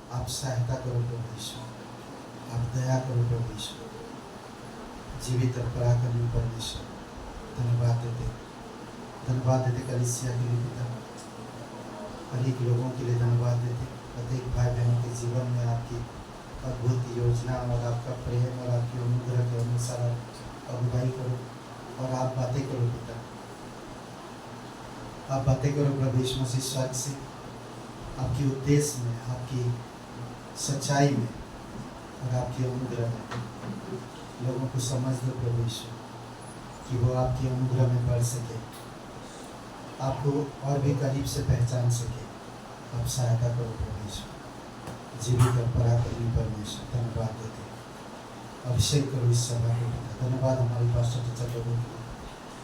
आप सहायता करो प्रभु यीशु, आप दया करो प्रभु यीशु। जीवित और पराक्रमी परमेश्वर, धन्यवाद देते कलीसिया के लिए पिता, अनेक लोगों के लिए धन्यवाद देते, प्रत्येक भाई बहनों के जीवन में आपकी अद्भुत योजना और आपका प्रेम और आपके अनुग्रह के अनुसार अगुवाई करो और आप बातें करो पिता, आप बातें करो प्रभु यीशु मसीह स्वर्ग से, आपके उद्देश्य में, आपकी सच्चाई में और आपके अनुग्रह में लोगों को समझ दो प्रभु यीशु कि वो आपके अनुग्रह में बढ़ सके, आपको और भी करीब से पहचान सके। आप सहायता करो प्रभु यीशु। जीवित और पराक्रमी परमेश्वर, धन्यवाद देते, अभिषेक करो इस सभा के पिता। धन्यवाद हमारे पास्टर टीचर लोगों के लिए,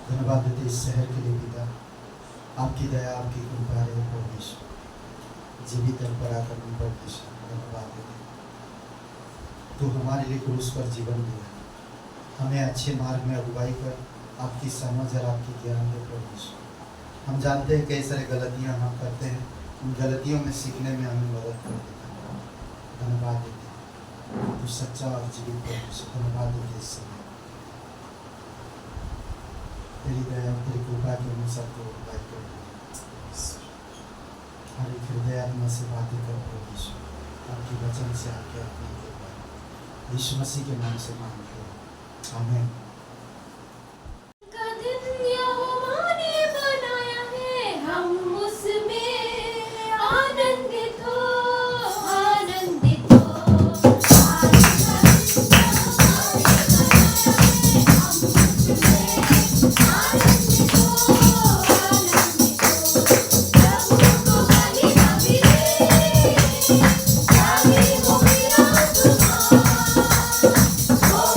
धन्यवाद देते इस शहर के लिए पिता। आपकी दया, आपकी कृपा रहे प्रभु यीशु। जीवित और पराक्रमी परमेश्वर, धन्यवाद देते, तो हमारे लिए क्रूस पर जीवन दिया, हमें अच्छे मार्ग में अगुवाई कर आपकी समझ और आपकी ज्ञान दे प्रभु यीशु। हम जानते हैं कई सारे गलतियां हम करते हैं, उन गलतियों में सीखने में हमें मदद कर देता है। धन्यवाद देते तो सच्चा और जीवित परमेश्वर, धन्यवाद देते इस समय तेरी दया और तेरी कृपा के अनुसार को अगुवाई कर हर एक हृदय आत्मा से बातें कर प्रभु यीशु, आपके वचन से आके अपनी कृपा यीशु मसीह के नाम से मांगते हैं, आमीन। Oh,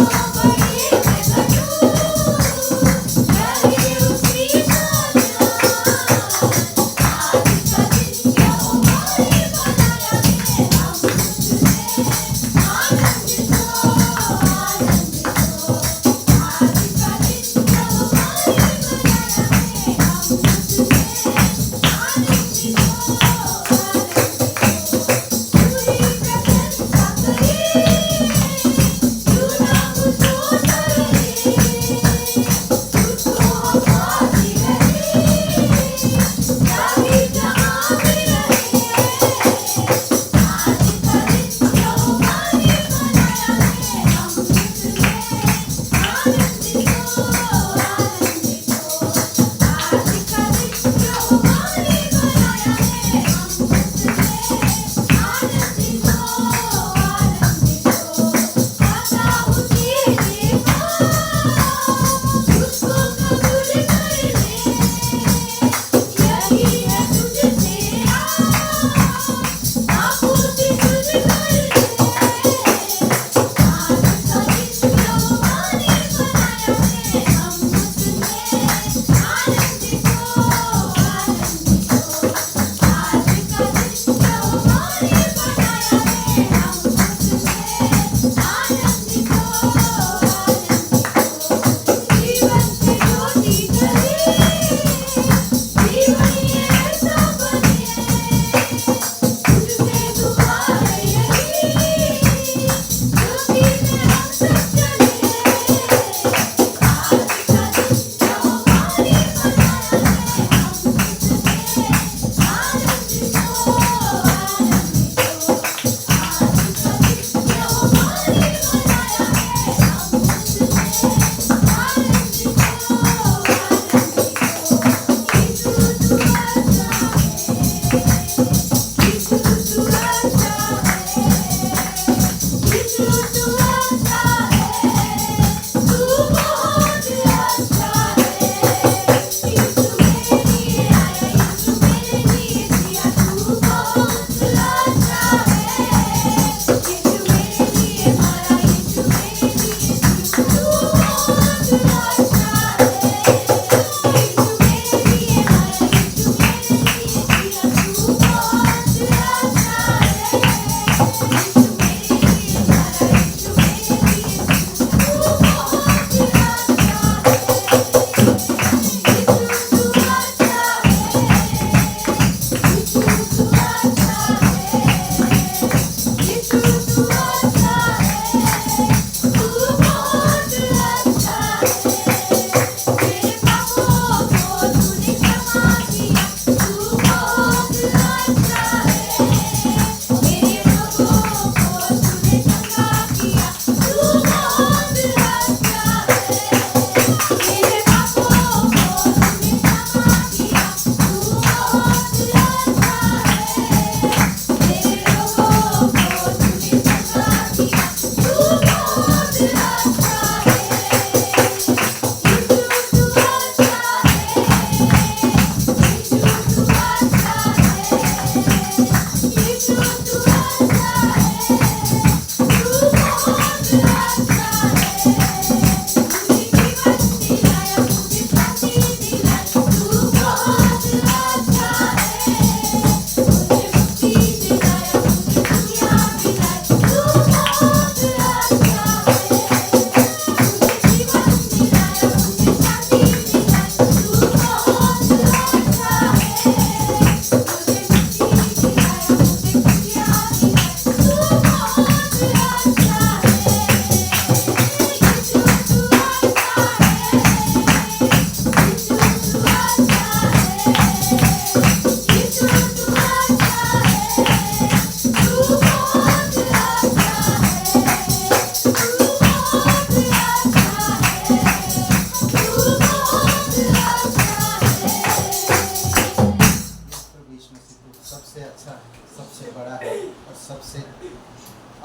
बड़ा है और सबसे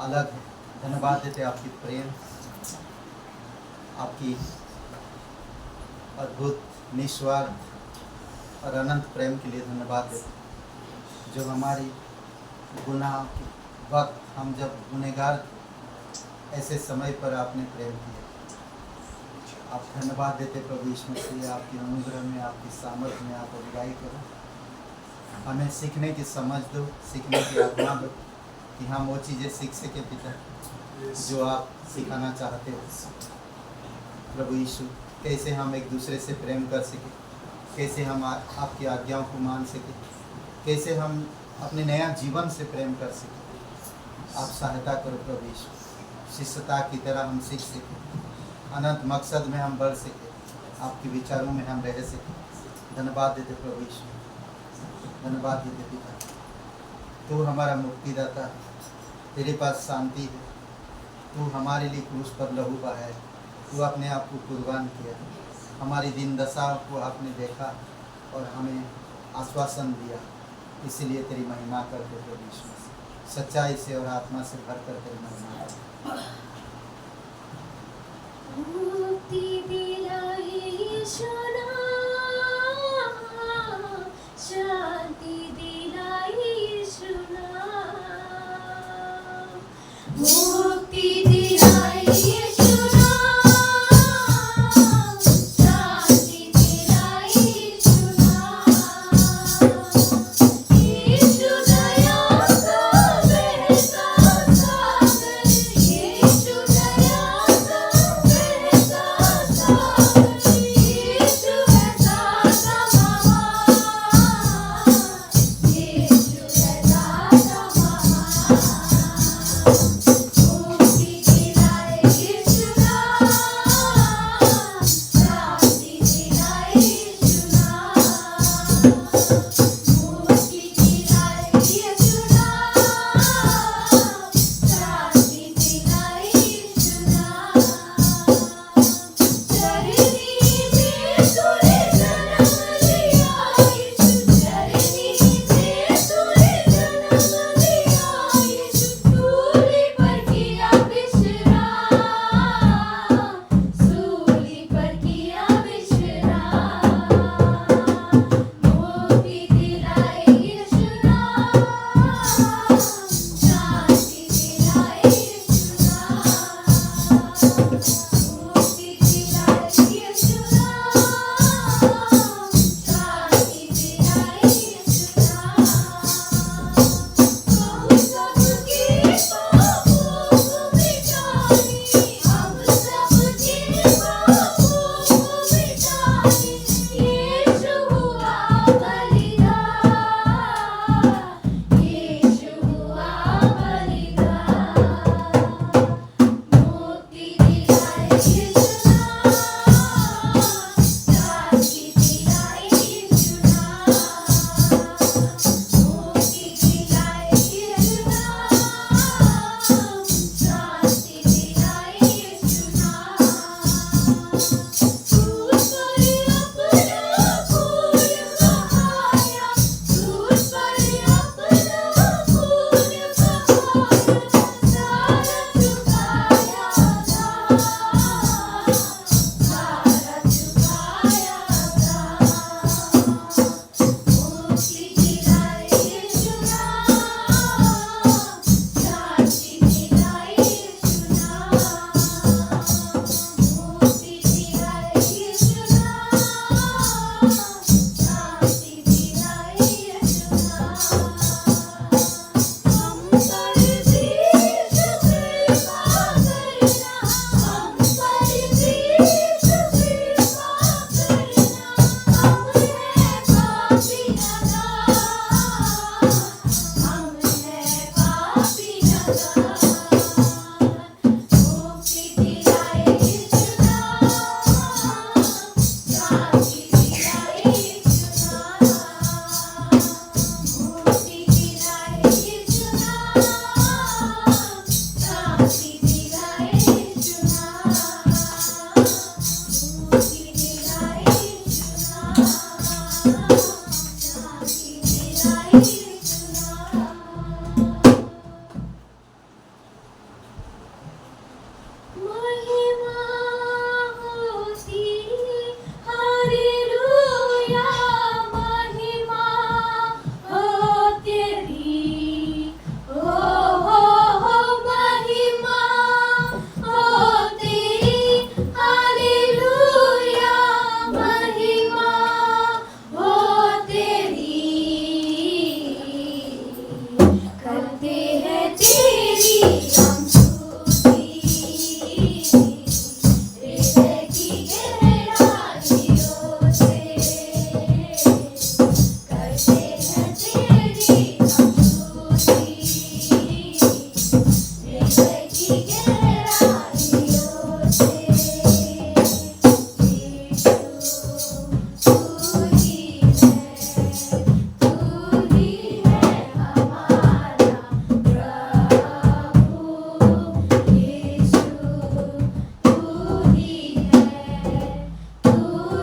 अलग है। धन्यवाद देते आपकी प्रेम, आपकी अद्भुत निस्वार्थ और अनंत प्रेम के लिए धन्यवाद देते, जो हमारी गुनाह के वक्त हम जब गुनहगार थे, ऐसे समय पर आपने प्रेम किया। आप धन्यवाद देते प्रभु यीशु मसीह, आपकी अनुग्रह में, आपकी सामर्थ्य में आप अगुवाई करो, हमें सीखने की समझ दो, सीखने की आत्मा दो कि हम वो चीज़ें सीख सके पिता जो आप सिखाना चाहते हो। प्रभु यीशु, कैसे हम एक दूसरे से प्रेम कर सके, कैसे हम आपकी आज्ञाओं को मान सके, कैसे हम अपने नया जीवन से प्रेम कर सके। आप सहायता करो प्रभु यीशु, शिष्यता की तरह हम सीख सके, अनंत मकसद में हम बढ़ सके, आपके विचारों में हम रह सके। धन्यवाद देते प्रभु यीशु, धन्यवाद देते पिता, तू हमारा मुक्तिदाता, तेरे पास शांति है, तू हमारे लिए क्रूस पर लहू बहाया, तू अपने आप को कुर्बान किया, हमारी दिन दशा को आपने देखा और हमें आश्वासन दिया। इसीलिए तेरी महिमा करते प्रभु यीशु मसीह, सच्चाई से और आत्मा से भर कर तेरी महिमा करते। मुक्ति दिलाए यीशु नाम, शांति दिलाए यीशु नाम, मुक्ति दिलाए यीशु नाम, शांति दिलाए यीशु नाम, यीशु दया का बहता सागर, यीशु दया का बहता सागर, यीशु गाते हैं तेरी हम स्तुति हृदय की गहराइयों से करते हैं तेरी हम स्तुति हृदय की गहराइयों से यीशु तू ही है हमारा प्रभु यीशु तू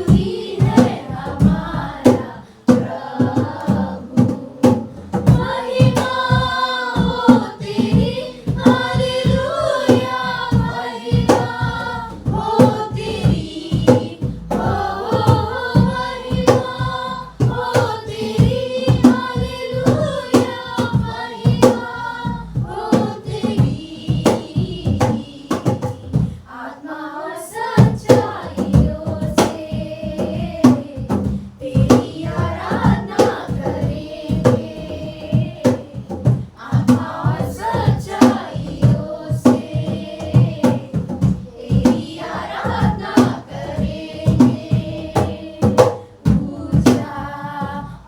ही है हमारा प्रभु महिमा हो तेरी हालेलुया महिमा हो तेरी महिमा हो तेरी हालेलुया महिमा हो तेरी आत्मा और सच्चाइयों से तेरी आराधना करेंगे आत्मा और सच्चाइयों से तेरी आराधना करेंगे ऊंचा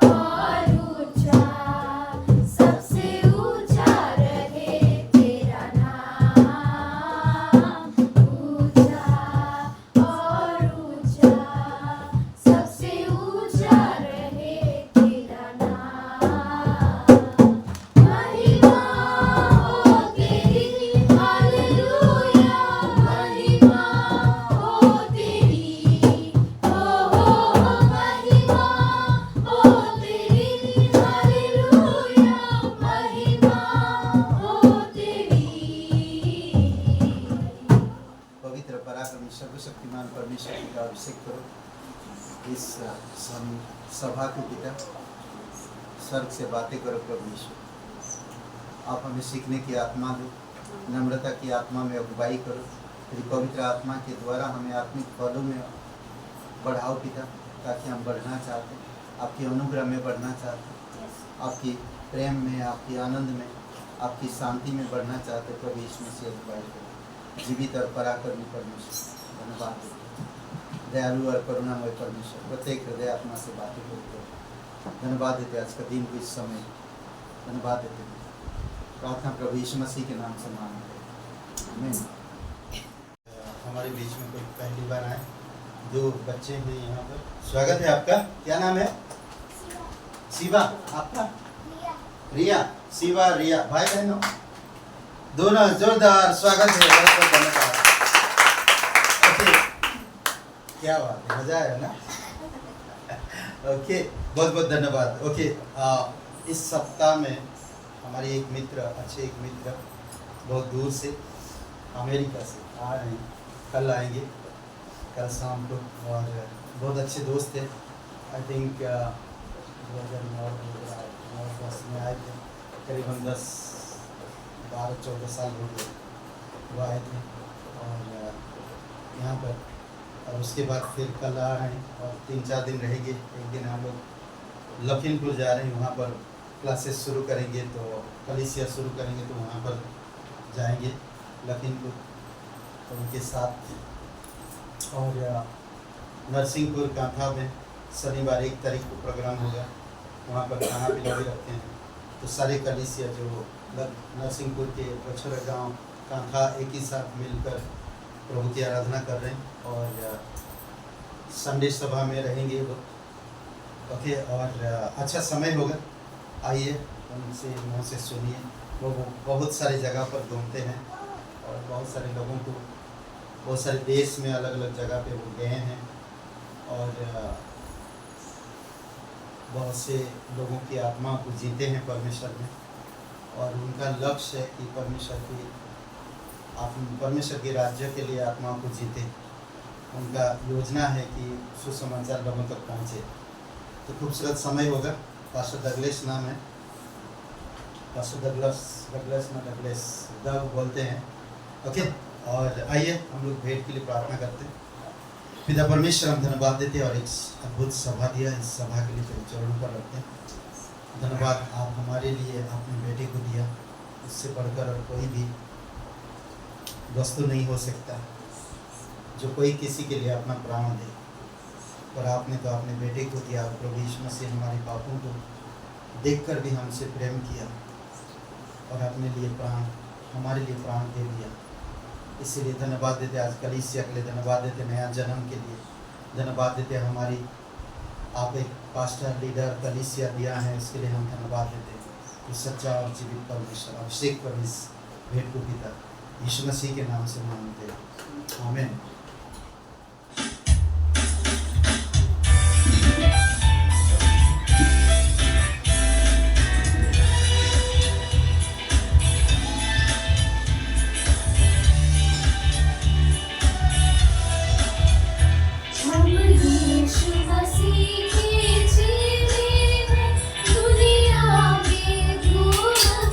और ऊंचा सबसे ऊंचा रहे तेरा नाम ऊंचा और ऊंचा सबसे ऊंचा रहे तेरा नाम महिमा हो तेरी हालेलुया महिमा हो तेरी महिमा हो तेरी हालेलुया महिमा हो तेरी पवित्र पराक्रमी सर्वशक्तिमान परमेश्वर जी का अभिषेक करो इस सभा के पिता स्वर्ग से बातें करो प्रभु यीशु आप हमें सीखने की आत्मा दो नम्रता की आत्मा में अगुवाई करो तेरी पवित्र आत्मा के द्वारा हमें आत्मिक फलों में बढ़ाओ पिता ताकि हम बढ़ना चाहते हैं आपके अनुग्रह में बढ़ना चाहते हैं आपकी प्रेम में आपकी आनंद में आपकी शांति में बढ़ना चाहते हैं प्रभु यीशु मसीह अगुवाई करो जीवित और पराक्रमी परमेश्वर धन्यवाद देते हैं। दयालु और करुणामय परमेश्वर प्रत्येक हृदय आत्मा से बातें करते हैं धन्यवाद देते हैं आज का दिन को इस समय धन्यवाद देते हैं प्रार्थना प्रभु यीशु मसीह के नाम से मांगते हैं आमीन। हमारे बीच में कोई पहली बार आए दो बच्चे हैं यहाँ पर स्वागत है आपका क्या नाम है शिवा आपका रिया शिवा रिया भाई बहनों दोनों जोरदार स्वागत है बहुत बहुत धन्यवाद ओके क्या बात है मजा आया ना ओके बहुत बहुत धन्यवाद ओके इस सप्ताह में हमारे एक मित्र अच्छे एक मित्र बहुत दूर से अमेरिका से आ रहे हैं कल आएंगे कल शाम को और बहुत अच्छे दोस्त थे आई थिंक 2009-10 में आए थे करीबन 10-12-14 साल हो गए वो आए थे और यहाँ पर और उसके बाद फिर कल आ रहे हैं और 3-4 दिन रहेंगे एक दिन हम लोग लखीमपुर जा रहे हैं वहाँ पर क्लासेस शुरू करेंगे तो कलीसिया शुरू करेंगे तो वहाँ पर जाएंगे लखीमपुर तो उनके साथ और नरसिंहपुर कांथा में शनिवार 1 तारीख को प्रोग्राम होगा वहाँ पर खाना पीना भी रखते हैं तो सारे कलीसिया जो नरसिंहपुर के बछड़ा गांव कांथा एक ही साथ मिलकर प्रभु की आराधना कर रहे हैं और संडे सभा में रहेंगे वो ओके और अच्छा समय होगा आइए उनसे मुँह से सुनिए वो बहुत सारी जगह पर घूमते हैं और बहुत सारे लोगों को बहुत सारे देश में अलग अलग जगह पे वो गए हैं और बहुत से लोगों की आत्मा को जीते हैं परमेश्वर में और उनका लक्ष्य है कि परमेश्वर के राज्य के लिए आत्माओं को जीते उनका योजना है कि सुसमाचार लोगों तक पहुँचे तो खूबसूरत समय होगा पास्टर डगलेस नाम है पास्टर डगलेस डग बोलते हैं ओके और आइए हम लोग भेंट के लिए प्रार्थना करते हैं पिता परमेश्वर हम धन्यवाद देते हैं और एक अद्भुत सभा दिया इस सभा के लिए तेरे चरणों पर रखते हैं धन्यवाद आप हमारे लिए अपने बेटे को दिया उससे बढ़कर और कोई भी वस्तु नहीं हो सकता जो कोई किसी के लिए अपना प्राण दे। पर आपने तो अपने बेटे को दिया। प्रभु यीशु मसीह हमारे पापों को देखकर भी हमसे प्रेम किया और अपने लिए प्राण, हमारे लिए प्राण दे दिया। इसीलिए धन्यवाद देते आज कलीसिया के लिए, धन्यवाद देते नया जन्म के लिए, धन्यवाद देते हमारी आप एक पास्टर लीडर कलीसिया दिया है, इसके लिए हम धन्यवाद देते हैं। कि सच्चा और जीवित परमेश्वर अभिषेक पर इस भेंट को पिता यीशु मसीह के नाम से मांगते हैं, आमीन। हम यीशु मसीह के चेले हैं, दुनिया में धूम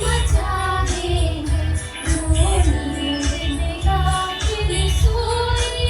मचा देंगे। जो नींद में गाफिल सोए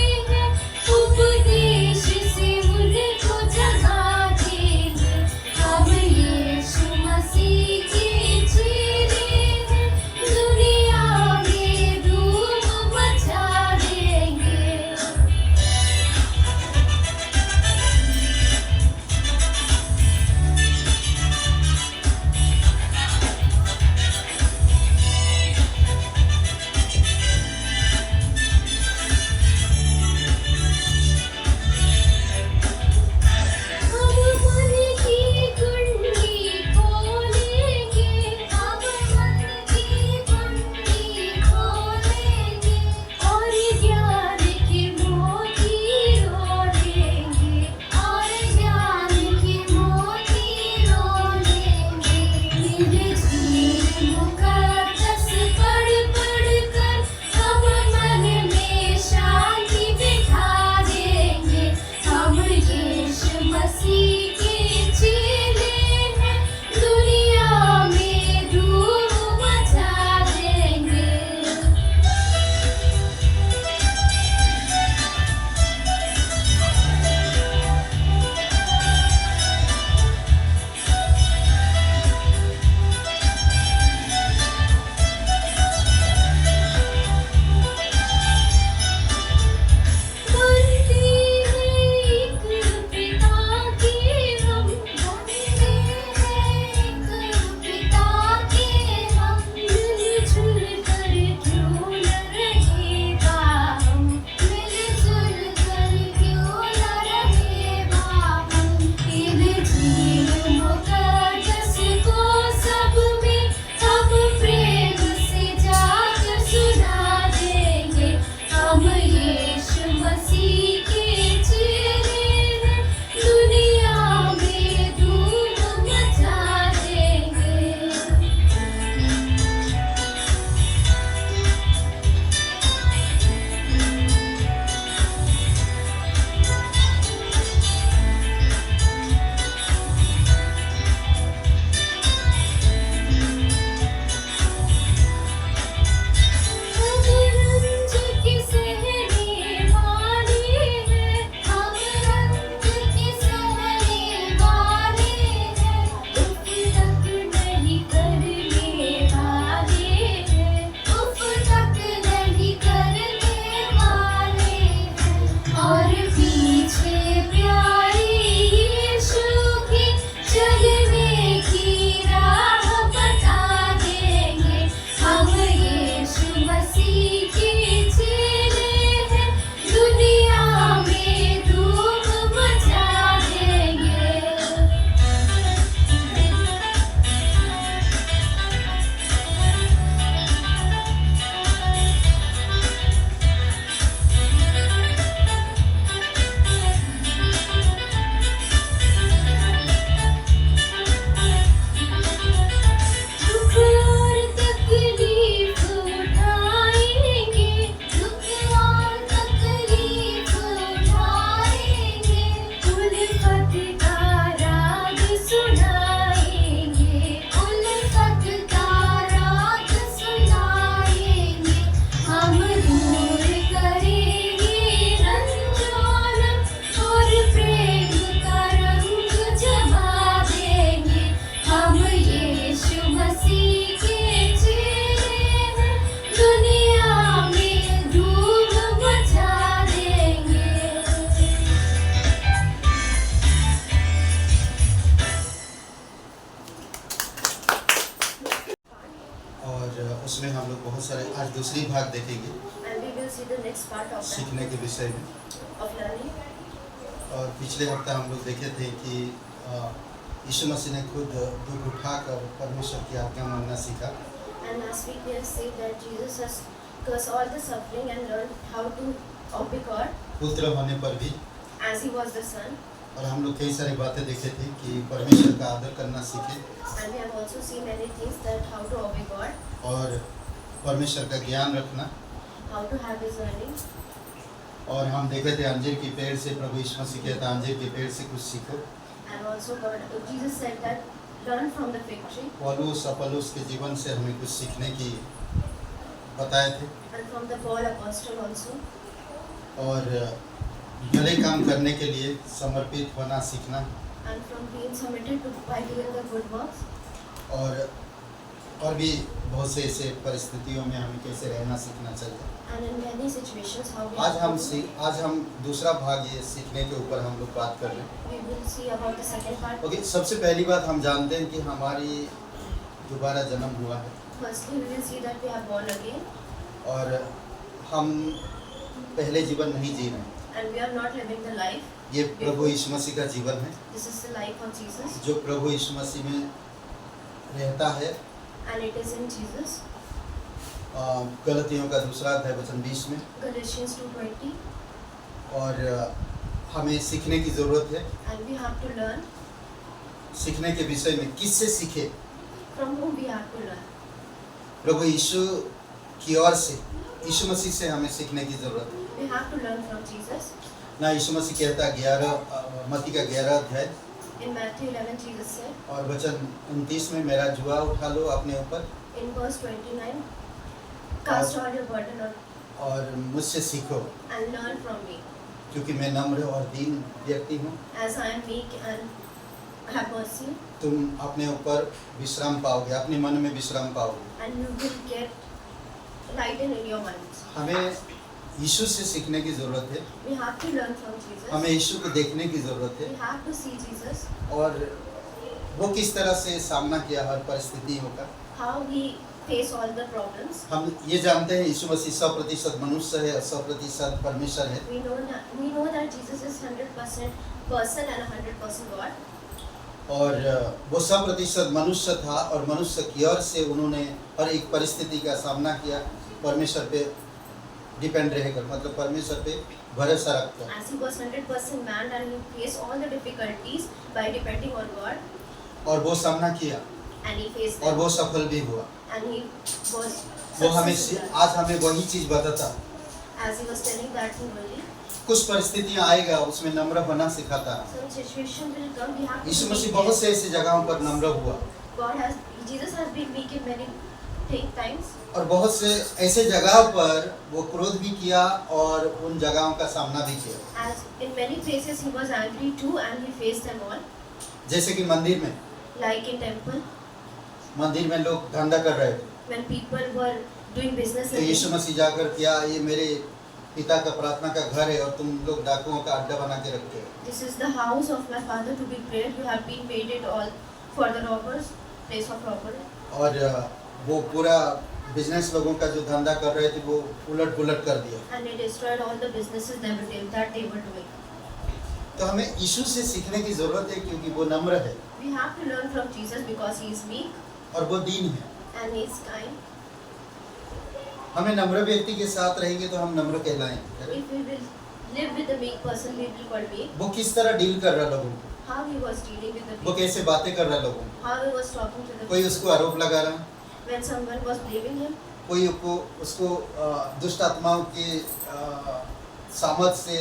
उसमें हम लोग बहुत सारे आज दूसरी भाग देखेंगे and we will see the next part of that, सीखने के विषय में। of learning. और पिछले हफ्ता हम लोग देखे थे कि यीशु मसीह ने खुद दुख उठाकर परमेश्वर की आज्ञा मानना सीखा। And last week we have said that Jesus has cursed all the suffering and learned how to obey God पुत्र होने पर भी। as he was the son. और हम लोग कई सारी बातें देखे थे कि परमेश्वर का आदर करना सीखे And we have also seen many things that how to obey God, और परमेश्वर का ज्ञान रखना। how to have his learning. और हम देखे थे अंजीर के पेड़ से प्रभु यीशु मसीह कहता अंजीर के पेड़ से कुछ सीखो। And also God, Jesus said that learn from the fig tree, पौलुस अपोलोस के जीवन से हमें कुछ सीखने की बताए थे। and from the Paul apostle also. और भले काम करने के लिए समर्पित होना सीखना And from being submitted to by doing the good works. और भी बहुत से ऐसे परिस्थितियों में हमें कैसे रहना सीखना चाहिए। And in many situations how we आज हम दूसरा भाग ये सीखने के ऊपर हम लोग बात कर रहे हैं। we will see about the second part. Okay, सबसे पहली बात हम जानते हैं कि हमारी दोबारा जन्म हुआ है Firstly, we will see that we are born again और हम पहले जीवन नहीं जी रहे हैं। and we are not living the life. ये प्रभु यीशु मसीह का जीवन है This is the life of Jesus जो प्रभु यीशु मसीह में रहता है। and it is in Jesus. गलतियों का दूसरा अध्याय वचन 20 में। Galatians 2:20. और हमें सीखने की ज़रूरत है। And we have to learn. सीखने के विषय में किससे सीखे? From whom we have to learn? प्रभु यीशु की ओर से, यीशु मसीह से हमें सीखने की ज़रूरत है। We have to learn from Jesus. ना यीशु मसीह कहता 11 मत्ती का 11 अध्याय In Matthew 11, Jesus said, और वचन 29 में मेरा जुआ उठा लो अपने ऊपर in verse 29, cast all your burden on और मुझसे सीखो and learn from me, क्योंकि मैं नम्र और दीन व्यक्ति हूँ। as I am meek and have mercy, तुम अपने ऊपर विश्राम पाओगे, अपने मन में विश्राम पाओगे। and you will get lighten in your minds. हमें यीशु से सीखने की ज़रूरत है। We have to learn from Jesus. हमें यीशु को देखने की ज़रूरत We है have to see Jesus, और वो किस तरह से सामना किया हर परिस्थितियों का। how he faced all the problems. हम ये जानते हैं यीशु मसीह 100% मनुष्य है और 100% परमेश्वर है। We know that Jesus is 100% person and 100% God. और वो 100% मनुष्य था और मनुष्य की ओर से उन्होंने हर एक परिस्थिति का सामना किया परमेश्वर पे डिपेंड रहेकर, मतलब परमेश्वर पे भरोसा रखकर। As he was 100% man and he faced all the difficulties by depending on God, और वो सामना किया and he faced और them, वो सफल भी हुआ। and he was वो हमें successful. आज हमें वही चीज़ बताता। As he was telling that he will, कुछ परिस्थितियाँ आएगा उसमें नम्र होना सिखाता। some situation will come. We have to Yeshu be Masih meek. बहुत से ऐसी जगहों पर नम्र हुआ Jesus has been meek in many times, और बहुत से ऐसे जगह पर वो क्रोध भी किया और उन जगहों का सामना भी किया। as in many places he was angry too, and he faced them all. जैसे कि मंदिर में मंदिर में लोग धंधा कर रहे थे when people were doing business. तो यीशु मसीह जाकर क्या ये मेरे पिता का प्रार्थना का घर है और तुम लोग डाकुओं का अड्डा बना के रखते हो। This is the house of my father to be prayed. You have been made it all for the robbers, place of robbery. और वो पूरा बिजनेस लोगों का जो धंधा कर रहे थे वो उलट पुलट कर दिया। And they destroyed all the businesses that they were doing. तो हमें यीशु से सीखने की जरूरत है क्योंकि वो नम्र है We have to learn from Jesus because he is meek और वो दीन है। and he is kind. हमें नम्र व्यक्ति के साथ रहेंगे तो हम नम्र कहलाएंगे। If we will live with a meek person, we will be called meek. वो किस तरह डील कर रहा लोगों को, How he was dealing with the वो people. कैसे बातें कर रहा लोगों को, How he was talking to the कोई people. उसको आरोप लगा रहा, When someone was blaming him, कोई उसको दुष्ट आत्माओं के सामर्थ से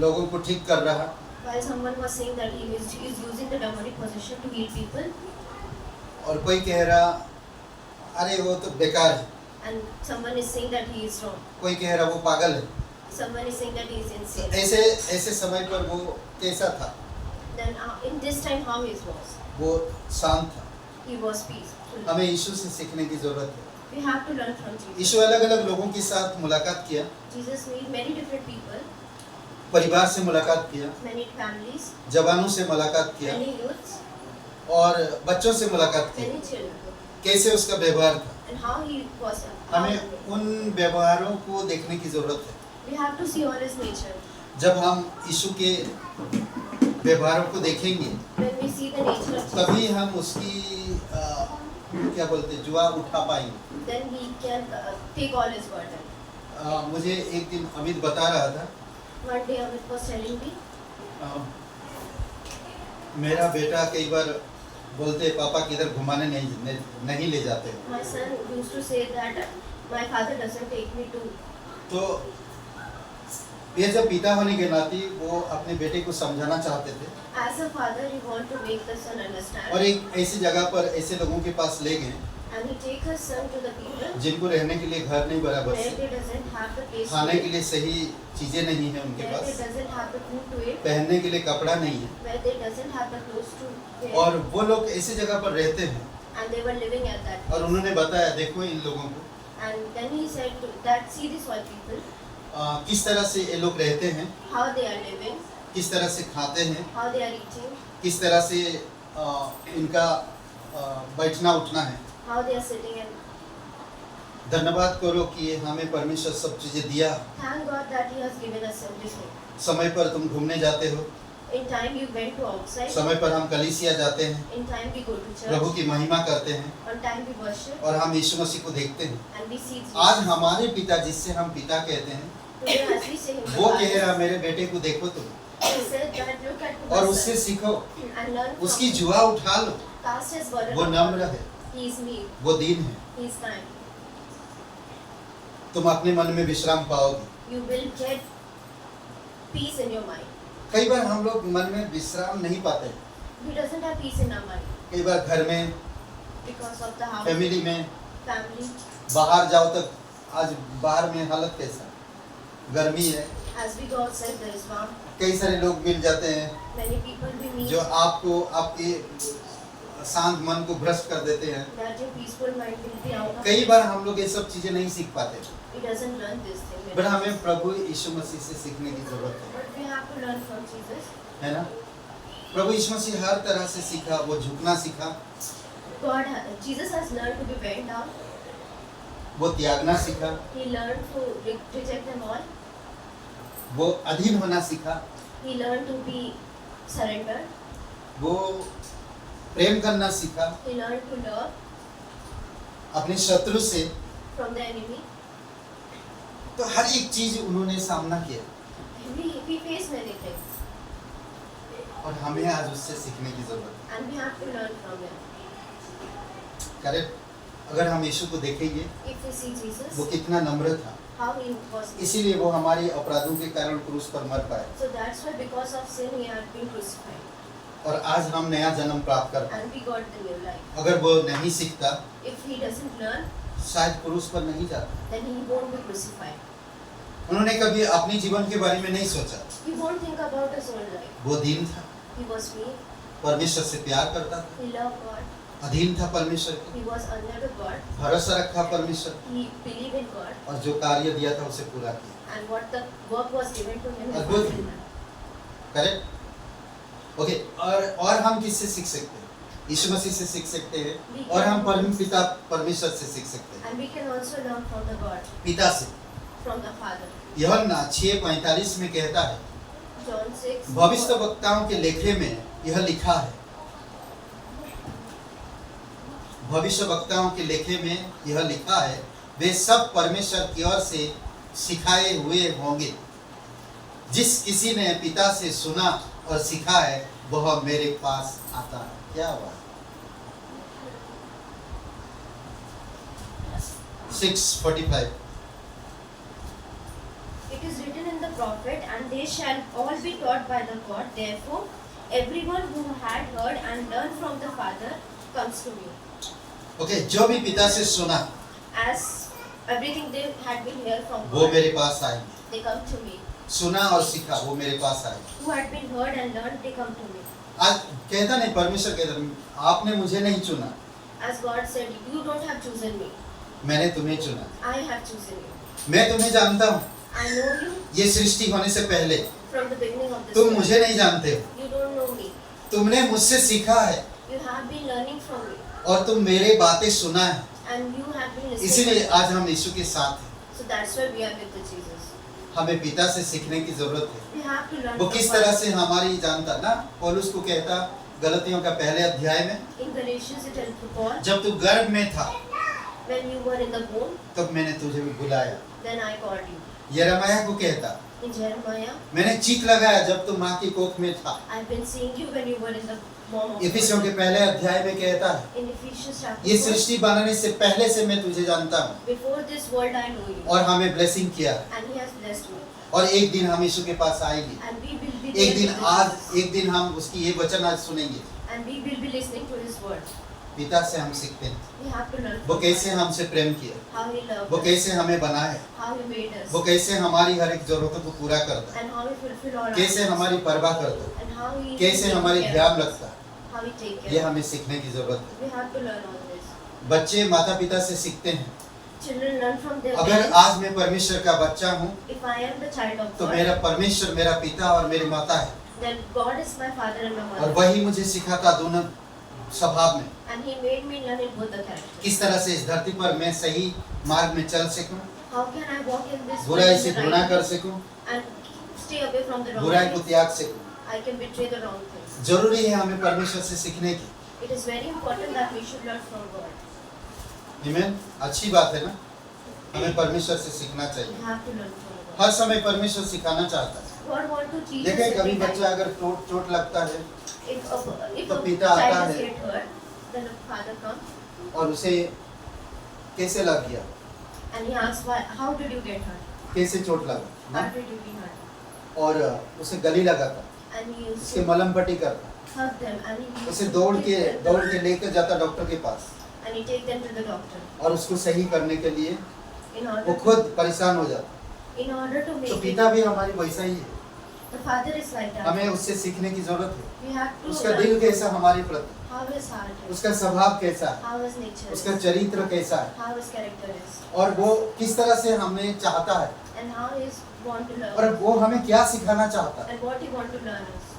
लोगों को ठीक कर रहा, while someone was saying that he is using the demonic possession to heal people, और कोई कह रहा अरे वो तो बेकार है, and someone is saying that he is wrong, कोई कह रहा वो पागल है। someone is saying that he is insane. ऐसे समय पर वो कैसा था? Then in this time how he was? वो शांत था। He was peaceful. हमें यीशु से सीखने की जरूरत है। We have to learn from Jesus. यीशु अलग अलग लोगों के साथ मुलाकात किया, Jesus met many different people, परिवार से मुलाकात किया, many families, जवानों से मुलाकात किया many youths, और बच्चों से मुलाकात की। many children. कैसे उसका व्यवहार था, and how he was. हमें उन व्यवहारों को देखने की जरूरत है। We have to see all his nature. जब हम यीशु के व्यवहारों को देखेंगे When we see the nature of Jesus, तभी हम उसकी क्या बोलते हैं जुआ उठा पाएंगे। then we can take all his burden. मुझे एक दिन अमित बता रहा था, One day Amit was telling me, मेरा बेटा कई बार बोलते पापा किधर घुमाने नहीं ले जाते। my son used to say that my father doesn't take me to. तो ये जब पिता होने के नाते वो अपने बेटे को समझाना चाहते थे As a father, he want to make the son understand. और एक ऐसी जगह पर ऐसे लोगों के पास ले गए And he take his son to the people जिनको रहने के लिए घर नहीं बराबर where से, they doesn't have the place खाने to के eat, लिए सही चीजें नहीं है उनके where they pass, doesn't have the food to eat, पहनने के लिए कपड़ा नहीं है, where they doesn't have the clothes to wear, और वो लोग ऐसी जगह पर रहते हैं। and they were living at that और place. उन्होंने बताया देखो इन लोगों को And then he said that see these all people, किस तरह से ये लोग रहते हैं, how they are living, किस तरह से खाते हैं, how they are eating, किस तरह से इनका बैठना उठना है। how they are sitting, and धन्यवाद करो कि हमें परमेश्वर सब चीजें दिया। thank God that he has given us everything. समय पर तुम घूमने जाते हो, In time you went to outside, समय पर हम कलीसिया जाते हैं, in time we go to Prabhu church, की महिमा करते हैं on time we worship, और हम यीशु मसीह को देखते हैं। and we see आज Jesus. हमारे पिता जिससे हम पिता कहते हैं Today as we say him, the वो कह रहा Father, मेरे बेटे को देखो तुम he said that look at और my उससे son सीखो, and learn from उसकी him. जुआ उठा लो। Cast his burden वो upon नम्र him. है, He is meek, वो दीन है, he is kind. तुम अपने मन में विश्राम पाओगे। You will get peace in your mind. कई बार हम लोग मन में विश्राम नहीं पाते, We doesn't have peace in our mind कई बार घर में, because of the house, family में, family. बाहर जाओ तक आज बाहर में हालत कैसा, गर्मी है, As we go outside, there is warmth. कई सारे लोग मिल जाते हैं Many people we meet जो आपको आपके शांत मन को भ्रष्ट कर देते हैं। that your peaceful mind will be out of कई it. बार हम लोग ये सब चीजें नहीं सीख पाते, He doesn't learn this thing. पर हमें प्रभु यीशु मसीह से सीखने की जरूरत है, But we have to learn from Jesus. है ना। प्रभु यीशु मसीह हर तरह से सीखा, वो झुकना सीखा, Jesus has learned to be bent down. वो त्यागना सीखा, He learned to reject them all. वो अधीन होना सीखा, He learned to be surrendered. वो प्रेम करना सीखा, He learned to love अपने शत्रु से। from the enemy. तो हर एक चीज उन्होंने सामना किया We face many things और हमें आज उससे सीखने की जरूरत and we have to learn from them. है। करेक्ट। अगर हम यीशु को देखेंगे If we see Jesus, वो कितना नम्र था, how he was. इसीलिए वो हमारे अपराधों के कारण क्रूस पर मर पाए So that's why because of sin he had been crucified और आज हम नया जन्म प्राप्त कर पाए। and we got the new life. अगर वो नहीं सीखता If he doesn't learn, शायद क्रूस पर नहीं जाता। then he won't be crucified. उन्होंने कभी अपने जीवन के बारे में नहीं सोचा, He won't think about his own life. वो दीन था, He was meek. परमेश्वर से प्यार करता था, He loved God. अधीन था परमेश्वर के, He was under the God. भरोसा रखा परमेश्वर He believed in God. और जो कार्य दिया था उसे पूरा किया। And what the work was given to him, he अद्भुत। fulfilled. करेक्ट। ओके, और हम किससे सीख सकते हैं? यीशु मसीह से सीख सकते हैं और हम परम पिता परमेश्वर से सीख सकते हैं, And we can also learn from the God, पिता से। from the Father. यूहन्ना 6:45 में कहता है, John 6. भविष्यवक्ताओं के लेखे में यह लिखा है, भविष्यवक्ताओं के लेखे में यह लिखा है, वे सब परमेश्वर की ओर से सिखाए हुए होंगे। जिस किसी ने पिता से सुना और सीखा है वह मेरे पास आता है। क्या हुआ? 6:45 It is written in the prophet, and they shall all be taught by the God. Therefore, everyone who had heard and learned from the Father comes to me. Okay, जो भी पिता से सुना As everything they had been heard from वो God, मेरे पास आएंगे, they come to me. सुना और सीखा वो मेरे पास आएंगे। Who had been heard and learned, they come to me. आज कहता नहीं, परमेश्वर कहता आपने मुझे नहीं चुना, As God said, you don't have chosen me. मैंने तुम्हें चुना, I have chosen you. मैं तुम्हें जानता हूँ। I know you ये सृष्टि होने से पहले from the beginning of this तुम world. मुझे नहीं जानते हो, You don't know me. तुमने मुझसे सीखा है, You have been learning from me. और तुम मेरे बातें सुना है, and you have been listening. इसीलिए आज हम यीशु के साथ हैं। So that's why we are with the Jesus. हमें पिता से सीखने की जरूरत है। We have to learn. वो from किस Father. तरह से हमारी जानता ना, पौलुस को कहता गलतियों का पहले अध्याय में, In Galatians it tells to Paul, जब तू गर्भ में था when you were in the womb, तब मैंने तुझे बुलाया। then I called you. यिर्मयाह को कहता, In Jeremiah, मैंने चीख लगाया जब तू माँ की कोख में था। I've been seeing you when you were in the womb of इफिसियों के पहले अध्याय में कहता है, In Ephesians chapter ये 4, सृष्टि बनाने से पहले से मैं तुझे जानता हूँ before this world I know you, और हमें ब्लेसिंग किया, and He has blessed me, और एक दिन हम यीशु के पास आएंगे। and we will be एक there दिन with the आज Jesus, एक दिन हम उसकी ये वचन आज सुनेंगे। and we will be listening to His word. पिता से हम सीखते हैं We have to learn वो from कैसे Father, हमसे प्रेम किया, how He loved वो us, कैसे हमें बनाया, how He made us, वो कैसे हमारी हर एक जरूरतों को पूरा करता है, and how He fulfill all our कैसे needs, हमारी परवाह करता है, and how He कैसे take हमारी care ध्यान of us, रखता है। how He take ये care. हमें सीखने की जरूरत है। We have to learn all this. बच्चे माता पिता से सीखते हैं। Children learn from their अगर parents. आज मैं परमेश्वर का बच्चा हूँ If I am the child of तो God, मेरा परमेश्वर मेरा पिता और मेरी माता है, then God is my father and my और mother, वही मुझे सिखाता दोनों स्वभाव में and He made me learn in both the characters. किस तरह से इस धरती पर मैं सही मार्ग में चल सकूं, How can I walk in this world बुराई in से the घृणा right कर way सकूं, and stay away from the wrong बुराई को ways? त्याग सकूं। I can betray the wrong things. जरूरी है हमें परमेश्वर से सीखने की। It is very important that we should learn from God. आमीन। अच्छी बात है ना, हमें परमेश्वर से सीखना We चाहिए। have to learn from God. हर समय परमेश्वर सिखाना चाहता है। God wants to teach us देखें कभी every time. बच्चा अगर चोट लगता है If तो a पिता आता child is है। get hurt, then the father comes और उसे कैसे लग गया, and he asks, why? How did you get hurt? कैसे चोट लगा How ना? did you be hurt? और उसे गली लगाता, And he used उसके to मलहम पट्टी करता, hug them, and he used उसे to दौड़ take के लेकर जाता डॉक्टर के पास, and he take them to the doctor और उसको सही करने के लिए in वो order खुद परेशान हो जाता। in order to तो make it. पिता भी हमारी वैसा ही है, The father is like that. हमें उससे सीखने की जरूरत है। We have to उसका learn दिल कैसा हमारे प्रति, how his heart is, उसका स्वभाव कैसा है, how his nature उसका is, चरित्र कैसा है, how his character is, और वो किस तरह से हमें चाहता है, and how he is want to learn, और वो हमें क्या सिखाना चाहता है। and what he want to learn us.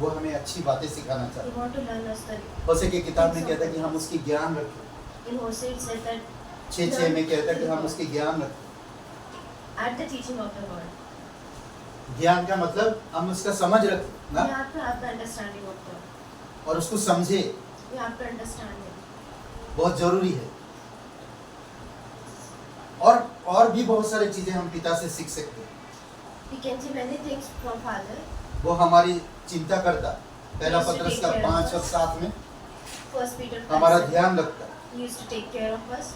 वो हमें अच्छी बातें सिखाना He चाहता want to learn us the. है। होशे की किताब में कहता है कि हम उसकी ज्ञान रखें, In Hosea it says that 6:6 में कहता है कि हम उसकी ज्ञान रखें। at the teaching of the word, ज्ञान का मतलब हम उसका समझ रखें we ना, have to have the understanding of God. और उसको समझे, We have to understand Him. बहुत जरूरी है। और भी बहुत सारी चीजें हम पिता से सीख सकते हैं। We can see many things from Father. वो हमारी चिंता करता, पहला पत्रस का 5 और 7 में First Peter 5 हमारा said ध्यान रखता है। He used to take care of us.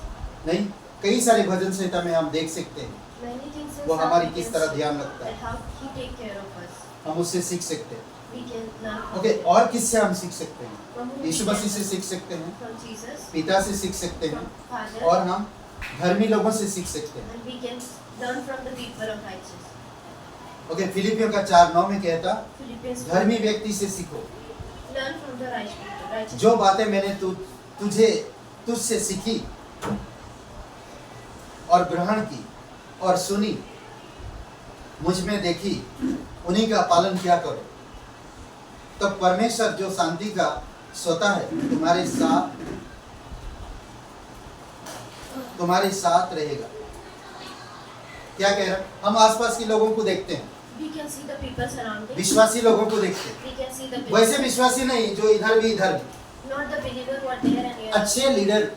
नहीं, कई सारे भजन संहिता में हम देख सकते हैं Many things in वो Psalm हमारी we किस can तरह see ध्यान रखता that है, how He take care of us. हम उससे सीख सकते हैं। We can learn from okay, Him. और किससे हम सीख सकते हैं? From whom we Yeshu can मसीह से learn? सीख सकते हैं, From Jesus, पिता से सीख सकते हैं, from Father, और हम धर्मी लोगों से सीख सकते हैं। and we can learn from the people of righteous. Okay, फिलिपियों का 4:9 में कहता, Philippians 4, धर्मी व्यक्ति से सीखो, learn from the righteous people. Righteous जो बातें मैंने तुझसे सीखी और ग्रहण की और सुनी, मुझ में देखी, उन्हीं का पालन किया करो। तब परमेश्वर जो शांति का स्वतः है तुम्हारे साथ रहेगा। क्या कह रहा है? हम आसपास के लोगों को देखते हैं, We can see the people surrounding. विश्वासी लोगों को देखते हैं, We can see the वैसे people. विश्वासी नहीं जो इधर भी, Not the believer who are there and here. अच्छे लीडर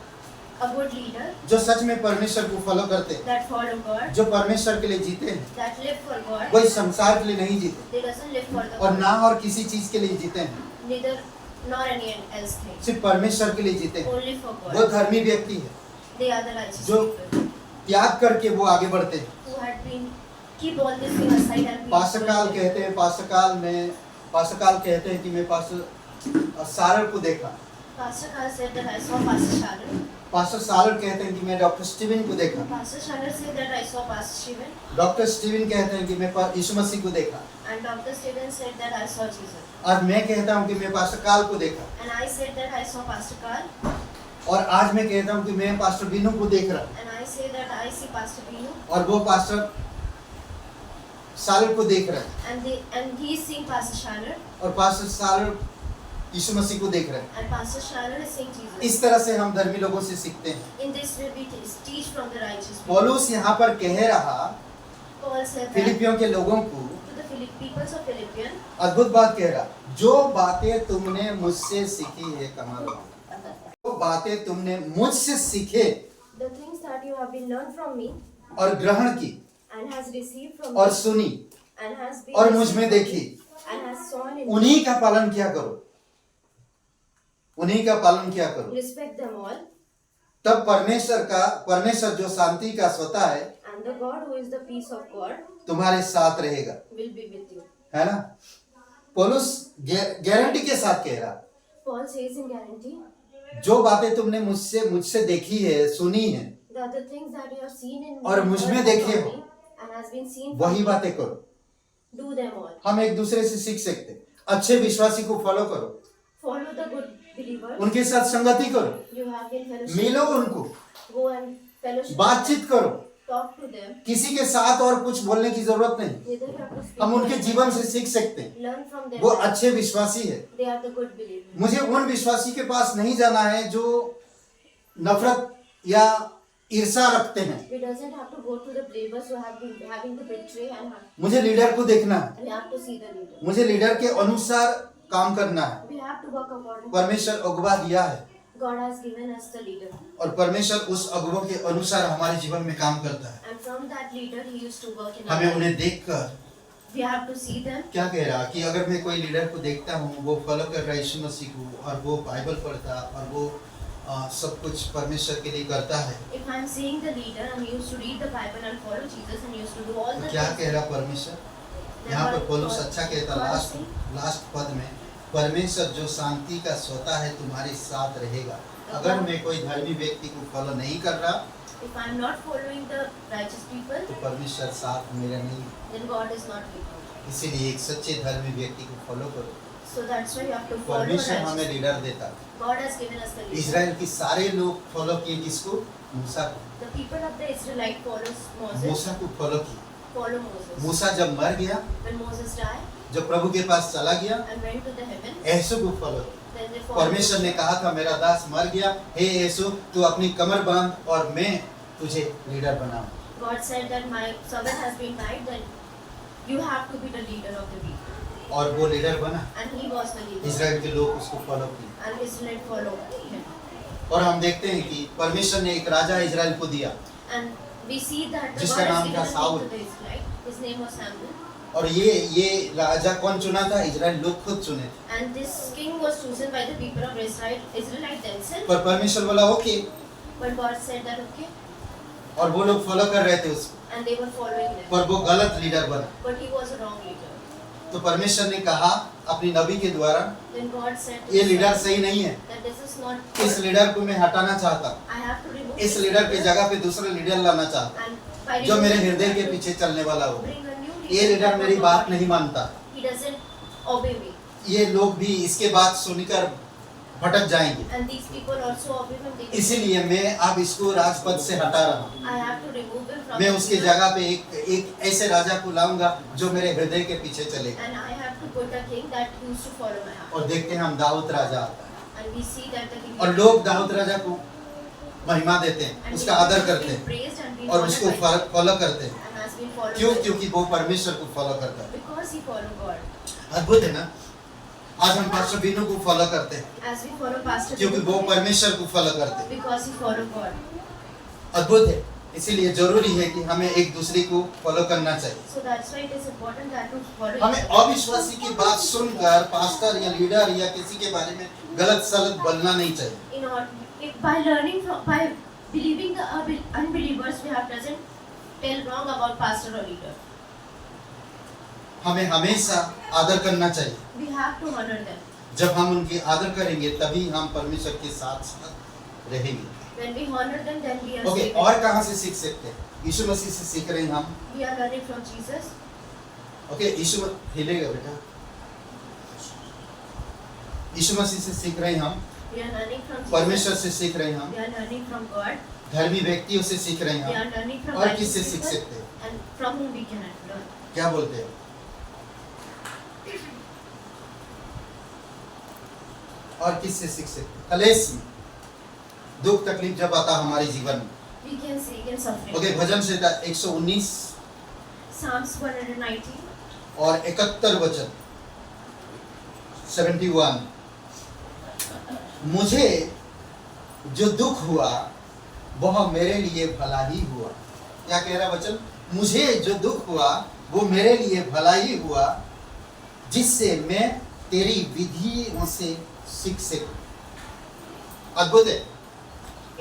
A good leader जो सच में परमेश्वर को फॉलो करते हैं, that follow God, जो परमेश्वर के लिए जीते हैं, that live for God. कोई संसार के लिए नहीं जीते, They doesn't live for the और world. ना और किसी चीज के लिए जीते हैं, Neither nor any else thing. सिर्फ परमेश्वर के लिए जीते हैं। Only for वो God. धर्मी व्यक्ति है, They are the righteous जो people त्याग करके वो आगे बढ़ते हैं। who had been keep all this thing aside and be पास्टरकाल कहते हैं, पास्टरकाल कहते हैं कि मैं पास्टर सारल को देखा। Pastor Carl said that I saw Pastor Sharon. Pastor Saral कहते हैं कि मैं डॉक्टर स्टीवन को देखा। Pastor Sharon said that I saw Pastor Stephen. Doctor Steven कहते हैं कि मैं यीशु मसीह को देखा। And Dr. Stephen said that I saw Jesus. आज मैं कहता हूँ कि मैं पास्टर काल को देखा, And I said that I saw Pastor Carl. और आज मैं कहता हूँ कि मैं पास्टर बीनू को देख रहा हूँ, And I say that I see Pastor Binu. और वो पास्टर सारल को देख रहा है, And he is seeing Pastor Sharon. और पास्टर सारल यीशु मसीह को देख रहे हैं। And Pastor Shannon is seeing Jesus. इस तरह से हम धर्मी लोगों से सीखते हैं। In this way we teach from the righteous people. पौलुस यहाँ पर कह रहा Paul said that फिलिपियों के लोगों को to the peoples of Philippians, अद्भुत बात कह रहा, जो बातें तुमने मुझसे सीखी है, कमाल बात। जो बातें तुमने मुझसे सीखे the things that you have been learned from me और ग्रहण की and has received from और me सुनी and has been और मुझ received में from देखी, me and has sown in me, उन्हीं का पालन किया करो, उन्हीं का पालन किया करो। respect them all, तब परमेश्वर जो शांति का स्वता है and the God who is the peace of God तुम्हारे साथ रहेगा, will be with you. है ना। पौलुस गारंटी के साथ कह रहा, Paul says in guarantee जो बातें तुमने मुझसे देखी है, सुनी है that the things that you have seen in me और मुझ में heard देखे from हो, me and has been seen वही from me, बातें करो। do them all. हम एक दूसरे से सीख सकते हैं। अच्छे विश्वासी को फॉलो करो, Follow the good believers. उनके साथ संगति करो, You have been fellowship. मिलो उनको, Go and fellowship. बातचीत करो। Talk to them. किसी के साथ और कुछ बोलने की जरूरत नहीं, Neither you have to speak हम to उनके them. जीवन से सीख सकते हैं। Learn from them. वो अच्छे विश्वासी है। They are the good believers. मुझे उन विश्वासी के पास नहीं जाना है जो नफरत या ईर्षा रखते हैं। We doesn't have to go to the believers who have been having the betray and मुझे लीडर को देखना है, we have to see the leader. मुझे लीडर के अनुसार काम करना है। We have to work according. परमेश्वर अगुवा दिया है God has given us the leader, और परमेश्वर उस अगुवों के अनुसार हमारे जीवन में काम करता है। and from that leader he used to work in our हमें life. उन्हें देखकर We have to see them. क्या कह रहा कि अगर मैं कोई लीडर को देखता हूँ, वो फॉलो कर रहा है यीशु मसीह को और वो बाइबल पढ़ता और वो सब कुछ परमेश्वर के लिए करता है, If I am seeing the leader and he used to read the Bible and follow Jesus and he used to do all तो the क्या things, कह रहा परमेश्वर? यहाँ पर पौलुस अच्छा कहता लास्ट पद में, परमेश्वर जो शांति का स्वता है तुम्हारे साथ रहेगा। अगर मैं कोई धर्मी व्यक्ति को फॉलो नहीं कर रहा if I am not following the righteous people, तो परमेश्वर साथ मेरा नहीं। then God is not with me. इसीलिए एक सच्चे धर्मी व्यक्ति को फॉलो करो। So that's why you have to follow परमेश्वर हमें righteous. लीडर देता। God has given us the leader. Israel की सारे लोग फॉलो किए किसको? मूसा को। The people of the Israelite follows Moses. मूसा को फॉलो किए। Follow Moses. मूसा जब मर गया, When Moses died जब प्रभु के पास चला गया, and went to the heaven, यीशु को फॉलो किया। then they followed. परमेश्वर ने कहा था मेरा दास मर गया, हे यीशु तू अपनी कमर बांध और मैं तुझे लीडर बनाऊं। God said that my servant has been died, then you have to be the leader of the people. और वो लीडर बना। And he was the leader. Israel के लोग उसको फॉलो किए And Israel followed him. और हम देखते हैं कि परमेश्वर ने एक राजा इजराइल को दिया And we see that the जिसका God has नाम given था a king Saul. to the Israelite. His name was Samuel. और ये राजा कौन चुना था? इजराइल लोग खुद चुने थे। And this king was chosen by the people of Israelite themselves. पर परमेश्वर बोला okay, But God said that okay, और वो लोग फॉलो कर रहे थे उसको, and they were following them. पर वो गलत लीडर बना। But he was a wrong leader. तो परमेश्वर ने कहा अपनी नबी के द्वारा, Then God said to ये his लीडर son सही नहीं है, that this is not इस लीडर को मैं हटाना चाहता हूँ, I have to remove इस this लीडर के leader जगह पे दूसरा लीडर लाना चाहता हूँ and by जो मेरे removing हृदय him, के I have पीछे to चलने वाला हो। bring a new ये leader लीडर that मेरी will बात follow नहीं me. मानता, He doesn't obey me. ये लोग भी इसके बात सुनकर भटक जाएंगे, And these people also obey him. They will- इसीलिए मैं अब इसको राजपद से हटा रहा हूँ। I have to remove him from मैं the उसके leader, जगह पे एक ऐसे राजा को लाऊंगा जो मेरे हृदय के पीछे चलेगा। and I have to put a king that used to follow my heart. और देखते हैं हम दाऊद राजा आता है And we see that the king और लोग दाऊद राजा को महिमा देते हैं, and उसका he आदर has करते been हैं praised and been और honored उसको by God, फॉलो करते हैं। and has been followed क्यों? by God. क्योंकि वो परमेश्वर को फॉलो करता है। Because he followed God. अद्भुत है ना। आज हम पास्टर बीनू को फॉलो करते हैं As we follow Pastor क्योंकि वो Vinu, परमेश्वर को फॉलो करते हैं। because he followed God. अद्भुत है, इसीलिए जरूरी है कि हमें एक दूसरे को फॉलो करना चाहिए। So that's why it is important that to follow. हमें अविश्वासी की बात सुनकर पास्टर या लीडर या किसी के बारे में गलत सलत बोलना नहीं चाहिए। In order, by learning from, by believing the unbelievers, we have doesn't tell wrong about pastor or leader. हमें हमेशा आदर करना चाहिए। We have to honor them. जब हम उनकी आदर करेंगे तभी हम परमेश्वर के साथ साथ रहेंगे। When we honor them, then we are okay, saved. और कहाँ से सीख सकते हैं? यीशु मसीह से सीख रहे हैं हम। We are learning from Jesus. Okay, हिलेगा बेटा। यीशु मसीह से सीख रहे हैं हम, We are learning from Jesus. परमेश्वर से सीख रहे हैं हम, We are learning from God. धर्मी व्यक्तियों से सीख रहे हैं We हम, are learning from और righteous किससे सीख people, सकते हैं? and from whom we can learn. क्या बोलते हैं? और किससे सीख सकते? कलेश में, दुख तकलीफ जब आता हमारे जीवन में। We can see in suffering. Okay, भजन संहिता 119 Psalms 119 और 71 वचन 71। मुझे जो दुख हुआ वह मेरे लिए भला ही हुआ। क्या कह रहा वचन? मुझे जो दुख हुआ वो मेरे लिए भला ही हुआ, जिससे मैं तेरी विधियों से सीख सकूं। अद्भुत है।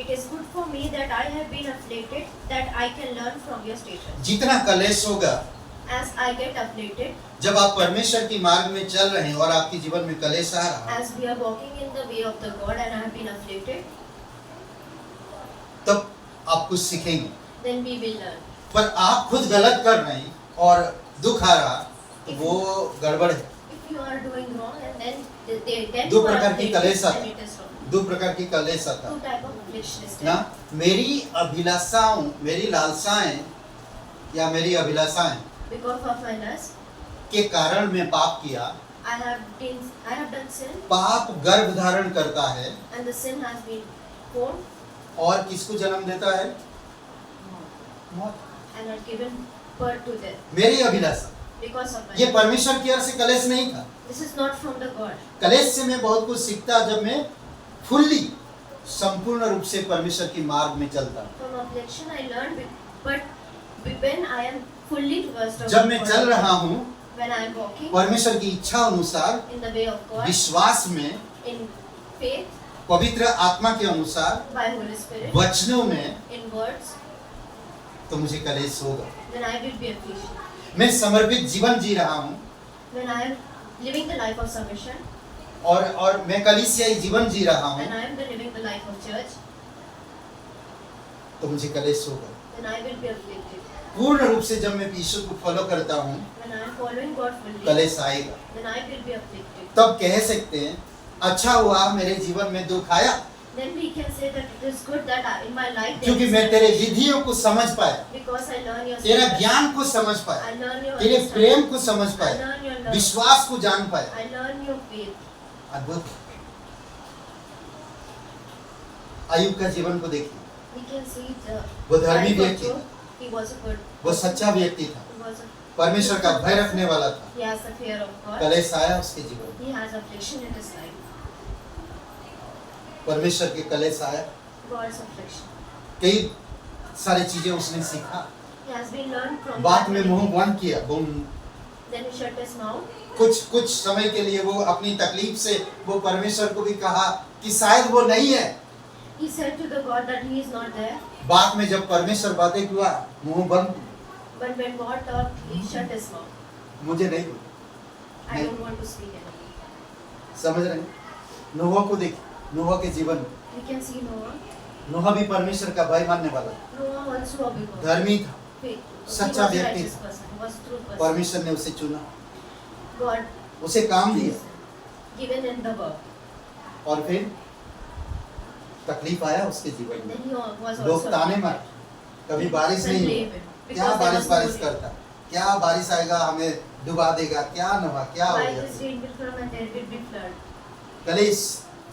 It is good for me that I have been afflicted, that I can learn from your statutes. जितना कलेश होगा, As I get afflicted, जब आप परमेश्वर की मार्ग में चल रहे हैं और आपके जीवन में कलेश आ रहा है, as we are walking in the way of the God and I have been afflicted, तब आप कुछ सीखेंगे। then we will learn. पर आप खुद गलत कर रहे हैं और दुख आ रहा, तो वो गड़बड़ है। If you are doing wrong and then दो you are प्रकार की afflicted, कलेश आता then है। it is wrong. दो प्रकार की कलेश आता Two है type of affliction is ना। there. मेरी अभिलाषाओं, मेरी लालसाएं या मेरी अभिलाषाएं Because of my lust, के कारण मैं पाप किया। I have done sin, पाप गर्भ धारण करता है and the sin has been born और किसको जन्म देता है? मौत। and had given birth to death. मेरी अभिलाषा, Because of my ये lust. परमेश्वर की ओर से कलेश नहीं था। This is not from the God. कलेश से मैं बहुत कुछ सीखता जब मैं फुल्ली, संपूर्ण रूप से परमेश्वर की मार्ग में चलता। From affliction I learned, but when I am fully versed of जब मैं God, चल रहा हूँ when I am walking परमेश्वर की इच्छा अनुसार, in the way of God, विश्वास में, in faith, पवित्र आत्मा के अनुसार, by Holy Spirit, वचनों में, in words, तो मुझे कलेश होगा। then I will be affliction. मैं समर्पित जीवन जी रहा हूँ When I am living the life of submission, और मैं कलीसियाई जीवन जी रहा हूँ, and I am living the life of church, तो मुझे कलेश होगा। then I will be afflicted. पूर्ण रूप से जब मैं यीशु को फॉलो करता हूँ, When I am following God fully, कलेश आएगा। then I will be afflicted. तब कह सकते हैं, अच्छा हुआ मेरे जीवन में दुख आया, Then we can say that it is good that in my life there क्योंकि is मैं तेरे affliction, विधियों को समझ पाया, because I learn your तेरा statutes, ज्ञान को समझ पाया, I learn your तेरे understanding, प्रेम को समझ I पाया, learn your love, विश्वास को जान पाया। I learn your faith. अद्भुत। अय्यूब का जीवन को देखिए, We can see the वो धर्मी life of व्यक्ति Job. था, He was a good, वो सच्चा व्यक्ति था, he was a, परमेश्वर का भय रखने वाला था। he has the fear of God. कलेश आया उसके जीवन में, He has affliction in his life. परमेश्वर के कलेश आया, God's affliction. कई सारी चीजें उसने सीखा। He has been learned from बात God. में मुंह बंद किया, Bum. Then he shut his mouth. कुछ समय के लिए वो अपनी तकलीफ से वो परमेश्वर को भी कहा कि शायद वो नहीं है। He said to the God that he is not there. बात में जब परमेश्वर बातें किया, मुंह बंद, But when God talked, he shut his mouth. मुझे नहीं बोला। I नहीं। don't want to speak anymore. समझ रहे हैं? नोहा को देखिए, नोहा के जीवन में, We can see Noah. नोहा भी परमेश्वर का भय मानने वाला था, Noah also a big God. धर्मी था, Faith. He सच्चा was a व्यक्ति righteous था। person. He was a true person. परमेश्वर ने उसे चुना, God उसे काम दिया, given in the work. और फिर तकलीफ आया उसके जीवन And में। then he was लोग also ताने मारे, कभी बारिश नहीं blame हुई, him. क्या Because there बारिश was no बारिश rain. करता, क्या बारिश आएगा हमें डुबा देगा, क्या नवा, क्या Why होगा। this rain will come and there will be flood. कलेश,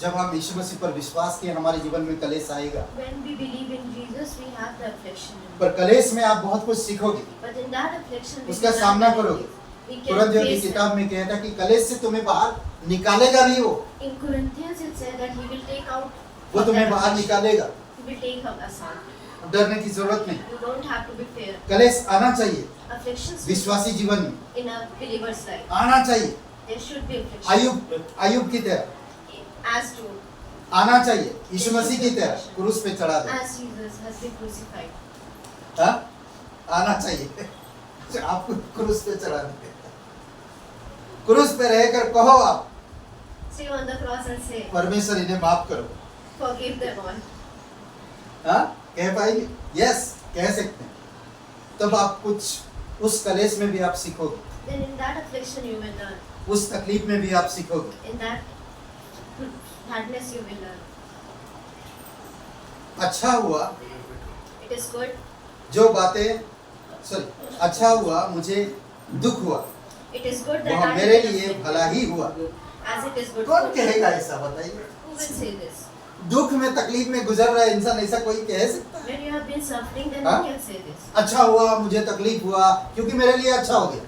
जब हम यीशु मसीह पर विश्वास किए हमारे जीवन में कलेश आएगा, When we believe in Jesus, we have the affliction. पर कलेश में आप बहुत कुछ सीखोगे, But in that affliction, we उसका will सामना have करोगे। we can कुरिन्थियों की face it. किताब में कहता कि कलेश से तुम्हें बाहर निकालेगा भी वो In Corinthians, it said that he will take out. वो तुम्हें that बाहर affliction. निकालेगा, He will take us out. डरने की जरूरत नहीं। You don't have to be fear. कलेश आना चाहिए Afflictions विश्वासी जीवन में, in a believer's life. आना चाहिए। There should be affliction. अय्यूब की तरह As to आना चाहिए, यीशु मसीह की तरह क्रूस पे चढ़ा दे, as Jesus has been crucified. हाँ? आना चाहिए। आपको क्रूस पे चढ़ा दे, क्रूस पे रहकर कहो आप, Stay on the cross and say, परमेश्वर इन्हें माफ करो, forgive them all. हाँ? कह पाएंगे? यस, कह सकते हैं। तब आप कुछ उस कलेश में भी आप सीखोगे, Then in that affliction you will learn. उस तकलीफ में भी आप सीखोगे। In that sadness you will learn. अच्छा हुआ It is good. जो बातें, सॉरी, अच्छा हुआ मुझे दुख हुआ, It is good that वह I मेरे have been लिए afflicted. भला ही हुआ, as it is good कौन for you. कहेगा ऐसा, बताइए? Who will say this? दुख में तकलीफ में गुजर रहा है इंसान, ऐसा कोई कह सकता है? When you have been suffering, then हाँ? who can say this? अच्छा हुआ मुझे तकलीफ हुआ क्योंकि मेरे लिए अच्छा हो गया,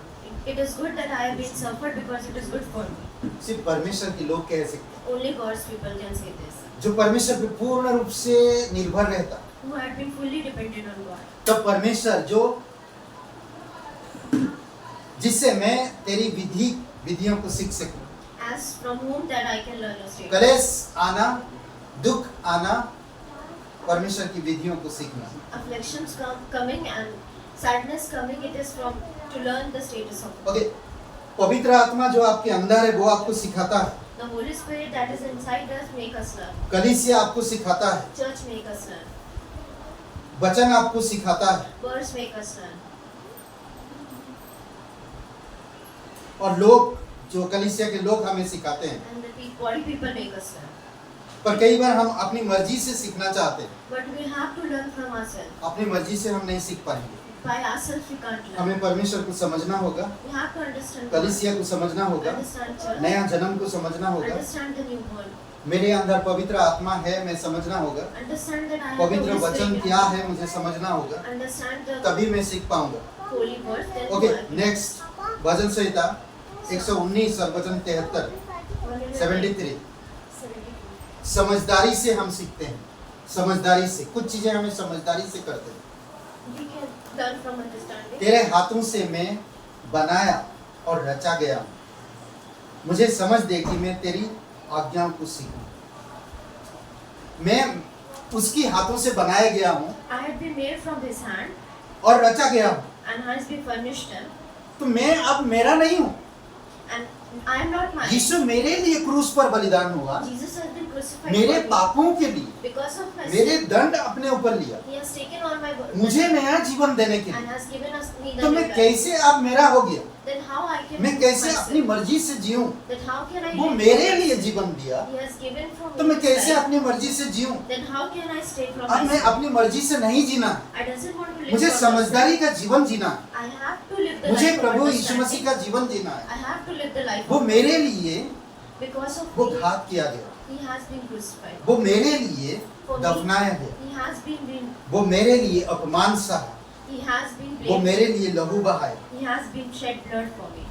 It is good that I have been suffered because it is good for me. सिर्फ परमेश्वर के लोग कह सकते Only God's people can say this. हैं, जो परमेश्वर पे पूर्ण रूप से निर्भर रहता। Who had been fully dependent on God. तब परमेश्वर जो जिससे मैं तेरी विधियों को सीख सकूं, As from whom that I can learn your statement. कलेश आना, दुख आना, परमेश्वर की विधियों को सीखना। Afflictions coming and sadness coming, it is from to learn the status of God. Okay, पवित्र आत्मा जो आपके अंदर है वो आपको सिखाता है, The Holy Spirit that is inside us make us learn. कलीसिया आपको सिखाता है, Church make us learn. वचन आपको सिखाता है, Words make us learn. और लोग जो कलीसिया के लोग हमें सिखाते हैं। And the body people make us learn. पर कई बार हम अपनी मर्जी से सीखना चाहते हैं, But we have to learn from ourselves. अपनी मर्जी से हम नहीं सीख पाएंगे। By ourselves we can't learn. हमें परमेश्वर को समझना होगा, We have to understand God. कलीसिया को समझना होगा, Understand church. नया जन्म को समझना होगा, Understand the new world. मेरे अंदर पवित्र आत्मा है मैं समझना होगा, Understand that I have the पवित्र Holy वचन Spirit. क्या है मुझे समझना होगा, Understand the तभी मैं सीख पाऊंगा। holy words. Then okay, you are- next भजन संहिता 119 और वचन 73 73। समझदारी से हम सीखते हैं, समझदारी से कुछ चीजें हमें समझदारी से करते हैं। We can learn from understanding. तेरे हाथों से मैं बनाया और रचा गया हूँ, मुझे समझ दे कि मैं तेरी आज्ञाओं को सीखूं। मैं उसकी हाथों से बनाया गया हूँ I have been made from His hand और रचा गया हूँ, and has been furnished Him. तो मैं अब मेरा नहीं हूँ। And I am not mine. यीशु मेरे लिए क्रूस पर बलिदान हुआ, Jesus has been crucified मेरे for me. पापों के लिए Because of my मेरे sin, दंड अपने ऊपर लिया, He has taken all my burden मुझे नया जीवन देने के and लिए। has given us me the तो new मैं life. कैसे अब मेरा हो गया, Then how I can मैं live कैसे myself? अपनी मर्जी से जीऊं? Then how can I वो live मेरे myself? लिए जीवन दिया, He has given for तो me मैं His कैसे life. अपनी मर्जी से जीऊं? Then how can I stay from अब मैं myself? अपनी मर्जी से नहीं जीना, I doesn't want to live मुझे for समझदारी myself. का जीवन जीना, I have to live the मुझे life of Prabhu Yeshu Masih understanding. का जीवन जीना है। I have to live the life वो of मेरे लिए because of वो me. घात किया गया, He has been crucified. वो मेरे लिए For me, दफनाया गया, He has been वो मेरे लिए अपमान सहा, He has been वो blamed. मेरे लिए लहू बहाया, He has been shed blood for me.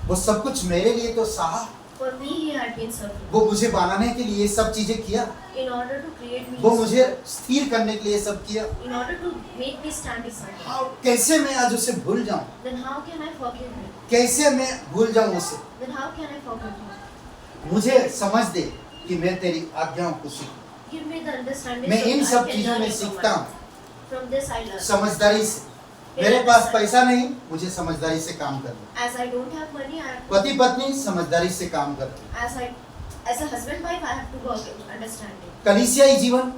वो सब कुछ मेरे लिए तो सहा, For me, He had been suffering. वो मुझे बनाने के लिए ये सब चीजें किया, In order to create me, वो मुझे स्थिर करने के लिए सब किया। in order to make me stand beside Him. हाँ, कैसे मैं आज उसे भूल जाऊं, Then how can I forgive Him? कैसे मैं भूल जाऊं उसे? Then how can I forgive Him? मुझे समझ दे कि मैं तेरी आज्ञाओं को सीखूं। Give me the understanding. मैं so इन that I सब can चीजों learn में it from सीखता my- हूँ From this I learn. समझदारी से। मेरे पास पैसा नहीं, मुझे समझदारी से काम करना। As I don't have money, I have to, पति पत्नी समझदारी से काम करना। as a husband wife, I have to work in understanding. कलीसियाई जीवन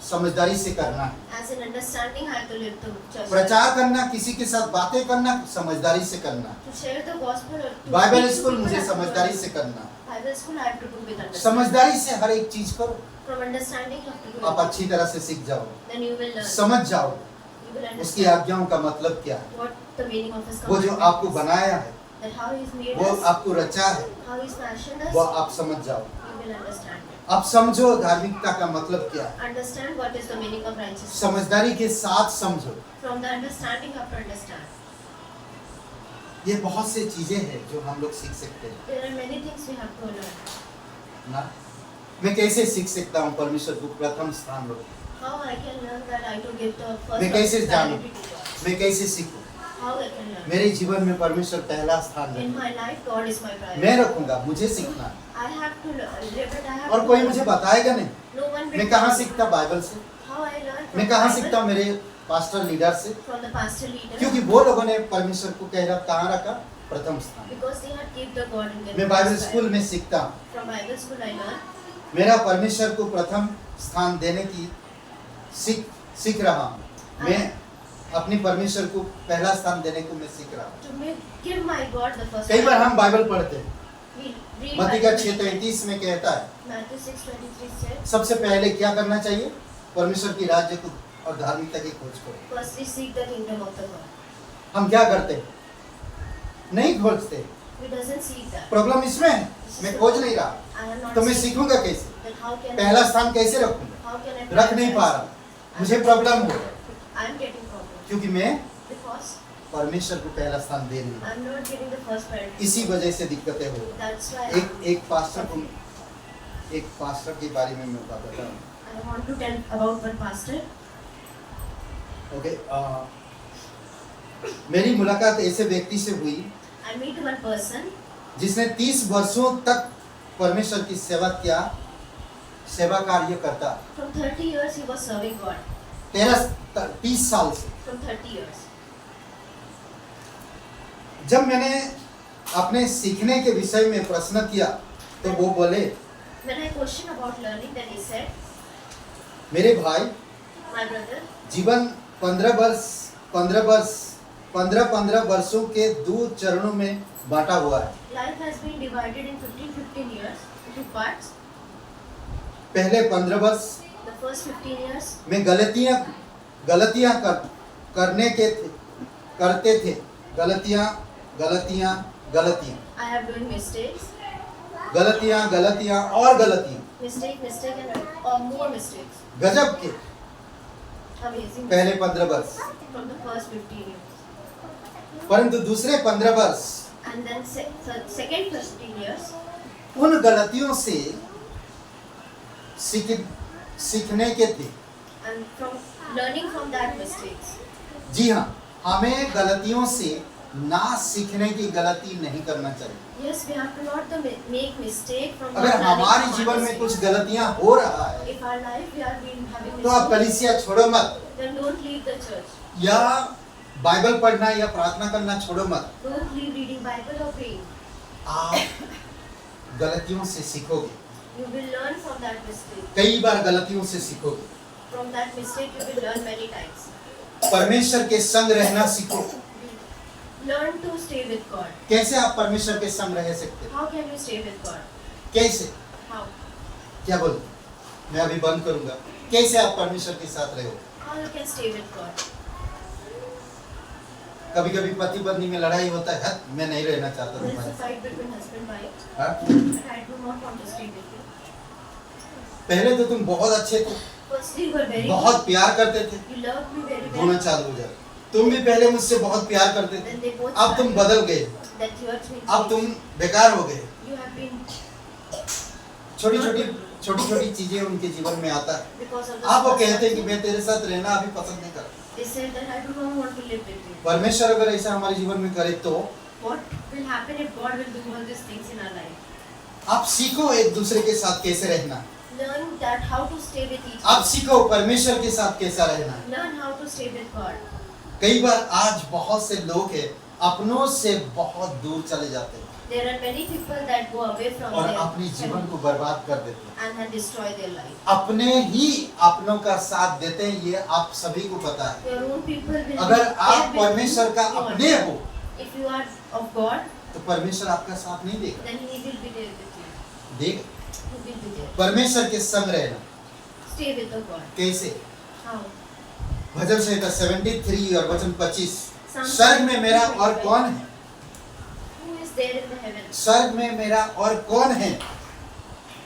समझदारी से करना है। As in understanding, I have to live the church. प्रचार करना, किसी के साथ बातें करना, समझदारी से करना है। To share the gospel or to Bible speak to school people, मुझे I have to समझदारी learn. से करना है। Bible school I have to do with understanding. समझदारी से हर एक चीज करो, From understanding you have to do आप it. अच्छी तरह से सीख जाओ, Then you will learn. समझ जाओ You will उसकी understand आज्ञाओं का मतलब क्या है। what the meaning of His वो जो commandment आपको is. बनाया है, That how He's made वो us, आपको रचा है, how He's fashioned us, वो आप समझ जाओ। you will understand it. आप समझो धार्मिकता का मतलब क्या है। Understand what is the meaning of righteousness. समझदारी के साथ समझो। From the understanding you have to understand. ये बहुत से चीजें हैं जो हम लोग सीख सकते हैं There are many things we have to learn. ना। मैं कैसे सीख सकता हूँ परमेश्वर को प्रथम स्थान दो? How I can learn that I to give the first मैं कैसे जानूं? priority to God. मैं कैसे सीखूं? How I can learn. मेरे जीवन में परमेश्वर पहला स्थान In रखे, my life, God is my priority. मैं रखूंगा, मुझे सीखना है। I have to live it. I have और to कोई learn. मुझे बताएगा नहीं। No one will मैं कहाँ tell me. सीखता? बाइबल से। How I learn from मैं कहाँ Bible, सीखता? मेरे पास्टर लीडर से, from the pastor leader. क्योंकि वो लोगों ने परमेश्वर को कहाँ रखा? प्रथम स्थान। Because they had kept the God in their मैं बाइबल first स्कूल priority. में सीखता हूँ। From Bible school I learn. मेरा परमेश्वर को प्रथम स्थान देने की सीख रहा हूँ। मैं अपनी परमेश्वर को पहला स्थान देने को मैं सीख रहा हूँ। To give my God the first कई बार priority. हम बाइबल पढ़ते हैं, We read मत्ती का Bible. 6:33 में कहता है Matthew 6:23 says, सबसे पहले क्या करना चाहिए? परमेश्वर की राज्य को और धार्मिकता की खोज करो। firstly seek the kingdom of the God. हम क्या करते हैं? नहीं खोजते, He doesn't see that. Problem इसमें है, मैं खोज नहीं रहा, I am not तो मैं seeing. सीखूंगा कैसे? Then how can पहला स्थान कैसे रखूंगा? how can I रख नहीं पा रहा, मुझे प्रॉब्लम हो रहा है, I am getting problem क्योंकि मैं because परमेश्वर को पहला स्थान दे नहीं रहा। I am not getting the first priority. इसी वजह से दिक्कतें हो रही That's why हैं। एक पास्टर के बारे में मैं बताता हूँ। I want to tell about one pastor. Okay, मेरी मुलाकात ऐसे व्यक्ति से हुई I meet one person जिसने 30 वर्षों तक परमेश्वर की सेवा कार्य करता। from 30 years he was serving God. 30 साल से। From 30 years. जब मैंने अपने सीखने के विषय में प्रश्न किया तो वो बोले, When I questioned about learning, then he said, मेरे भाई, my brother, जीवन 15 वर्षों के 2 चरणों में बांटा हुआ है। life has been divided in 15 years into parts. पहले 15 वर्ष The first 15 years में गलतियां करते थे, गलतियां I have doing mistakes, गलतियां और गलतियां, mistake and more mistakes. गजब के Amazing. पहले 15 वर्ष। From the first 15 years. परंतु दूसरे 15 वर्ष And then second 15 years, उन गलतियों से सीखने के थे। and from learning from that mistakes. जी हाँ, हमें गलतियों से ना सीखने की गलती नहीं करना चाहिए। Yes, we have to not make mistake from. अगर not learning हमारे from जीवन our में कुछ mistakes. गलतियां हो रहा है If our life we have been having तो आप mistakes, कलीसिया छोड़ो मत, then don't leave the church. या बाइबल पढ़ना या प्रार्थना करना छोड़ो मत। Don't leave reading Bible or praying. आप गलतियों से सीखोगे, You will learn from that mistake. कई बार गलतियों से सीखोगे। From that mistake you will learn many times. परमेश्वर के संग रहना सीखो। Learn to stay with God. कैसे आप परमेश्वर के संग रह सकते हैं? How can you stay with God? कैसे? How? क्या बोल? मैं अभी बंद करूंगा। कैसे आप परमेश्वर के साथ रहो? How you can stay with God? कभी-कभी पति पत्नी में लड़ाई होता है, "हट, मैं नहीं रहना चाहता There is तुम्हारे a fight between husband and wife, हाँ? and I do not want to stay with you. पहले तो तुम बहुत अच्छे थे, Firstly, you were very बहुत good. प्यार करते थे, You loved me very रोना well. चालू हो जाए। तुम भी पहले मुझसे बहुत प्यार करते थे, Then they both अब तुम started. बदल गए, That you are changed. अब तुम बेकार हो गए। You have been छोटी-छोटी चीजें उनके जीवन में आता है। because of the. आप वो कहते हैं कि मैं तेरे साथ रहना अभी पसंद नहीं करता। They said that I do not want to live with you. परमेश्वर अगर ऐसा हमारे जीवन में करे तो What will happen if God will do all these things in our life? आप सीखो एक दूसरे के साथ कैसे रहना। Learn that how to stay with each आप other. सीखो परमेश्वर के साथ कैसा रहना। Learn how to stay with God. कई बार आज बहुत से लोग हैं अपनों से बहुत दूर चले जाते हैं There are many people that go away from और their अपने जीवन को बर्बाद कर देते हैं, and then destroy their life. अपने ही अपनों का साथ देते हैं। ये आप सभी को पता है। Your own people will. अगर be आप there with परमेश्वर you, का you are अपने there. हो If you are of God, तो परमेश्वर आपका साथ नहीं देगा, then He will be there with you. देगा। He will be there. परमेश्वर के संग रहना Stay with the God. कैसे? How? भजन संहिता 73 और वचन 25, Psalm स्वर्ग में मेरा और 75. कौन है? Who is there in the heaven? स्वर्ग में मेरा और कौन है?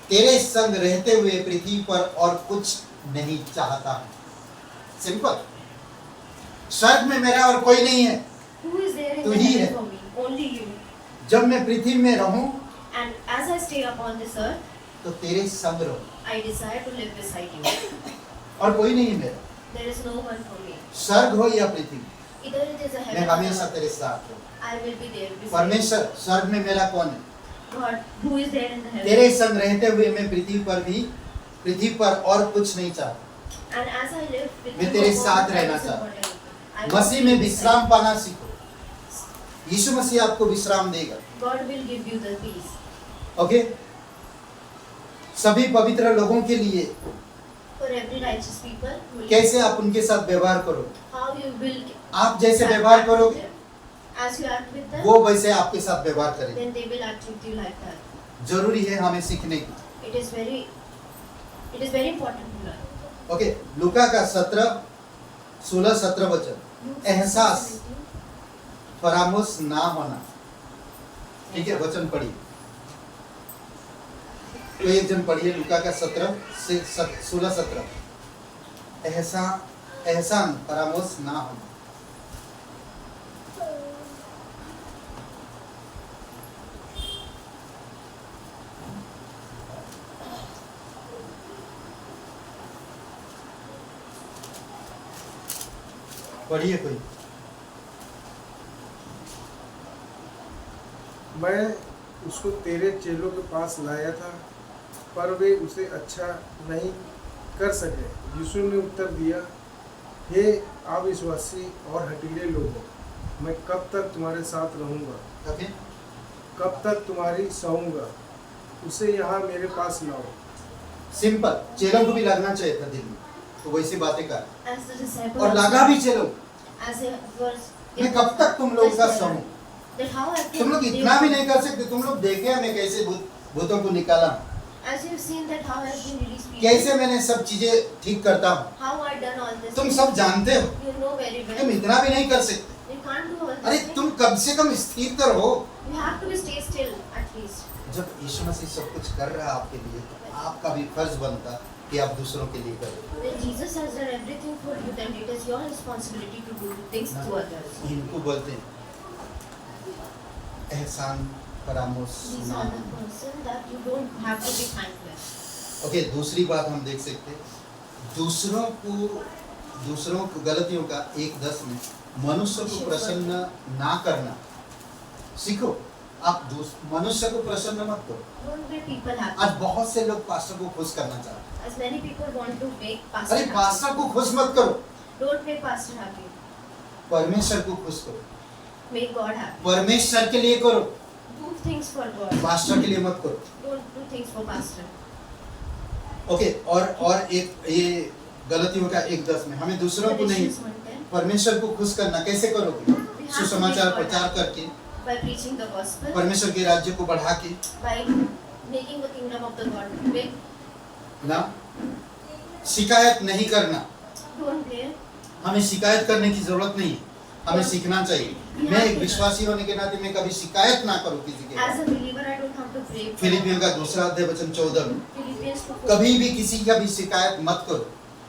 तेरे संग रहते हुए पृथ्वी पर और कुछ नहीं चाहता। सिंपल। स्वर्ग में मेरा और कोई नहीं है, Who is there in तू the ही heaven है। for me? Only you. जब मैं पृथ्वी में रहूं And as I stay upon this earth, तो तेरे संग रहूं, I desire to live beside you. और कोई नहीं है मेरा। There is no one for me. स्वर्ग हो या पृथ्वी, Either it is a मैं heaven or हमेशा earth, तेरे साथ रहूं। I will be there beside you. परमेश्वर स्वर्ग में मेरा कौन है? God, who is there in the heaven? तेरे संग रहते हुए मैं पृथ्वी पर और कुछ नहीं चाहता। And as I live with मैं you, तेरे upon साथ this रहना earth, चाहता I will मसीह be में beside विश्राम पाना सीखो। यीशु मसीह आपको विश्राम देगा। you. God will give you the peace. Okay? सभी पवित्र लोगों के लिए For every righteous people, who will- कैसे आप उनके साथ व्यवहार करो, how you will आप जैसे व्यवहार act करोगे with them. As you act with them, वो वैसे आपके साथ व्यवहार करेंगे। then they will act with you like that. जरूरी है हमें सीखने की। It is very important to learn. Okay, लूका का 16-17 वचन, एहसास फरामोश ना होना। ठीक है, वचन पढ़िए। तो एक जन पढ़िए लूका का 16-17। एहसान फरामोश ना हो। पढ़िए कोई। मैं उसको तेरे चेलों के पास लाया था, पर वे उसे अच्छा नहीं कर सके। यीशु ने उत्तर दिया, हे अविश्वासी और हठीले लोगों, मैं कब तक तुम्हारे साथ रहूंगा, ओके, कब तक तुम्हारी सहूंगा। उसे यहाँ मेरे पास लाओ। सिंपल। चेलों को भी लगना चाहिए था दिल में, तो वैसी बातें कर। As the disciple और लगा भी चेलों, as a verse, मैं कब तक तुम लोग का सहूं। that how I तुम लोग इतना भी नहीं कर सकते। तुम लोग देखे मैं कैसे भूतों को निकाला, as you've seen that how I've been released people, कैसे मैंने सब चीजें ठीक करता हूँ। how I done all this. तुम सब जानते हो, You know very well. तुम इतना भी नहीं कर सकते। You can't do all this. अरे तुम कम से कम स्थिर तो रहो। You have to be stay still at least. जब यीशु मसीह सब कुछ कर रहा है आपके लिए, तो आपका भी फर्ज बनता कि आप दूसरों के लिए करें। When Jesus has done everything for you, then it is your responsibility to do things to others. इनको बोलते हैं एहसान फरामोश These ना are the हो। person that you don't have to be thankless. Okay, दूसरी बात हम देख सकते हैं, दूसरों को गलतियों का 1:10 में मनुष्य को प्रसन्न ना करना सीखो। आप मनुष्य को प्रसन्न मत करो। Don't make people happy. आज बहुत से लोग पास्टर को खुश करना चाहते हैं। As many people want to make pastor अरे happy. पास्टर को खुश मत करो, Don't make pastor happy. परमेश्वर को खुश करो। Make God happy. परमेश्वर के लिए करो, Do things for God. Pastor के लिए मत करो। Don't do things for pastor. Okay, और एक ये गलतियों का 1:10 में हमें दूसरों को नहीं, Galatians 1:10. परमेश्वर को खुश करना कैसे करोगे? सुसमाचार प्रचार करके, By preaching the gospel. परमेश्वर के राज्य को बढ़ा के By making the kingdom of the God big. ना, शिकायत नहीं करना। Don't blame. हमें शिकायत करने की जरूरत नहीं है, हमें सीखना चाहिए। मैं एक विश्वासी होने के नाते मैं कभी शिकायत ना करूं किसी के। As a believer, I don't have to pray. फिलिपियों का 2:14 में Philippians 2:4. कभी भी किसी का भी शिकायत मत करो,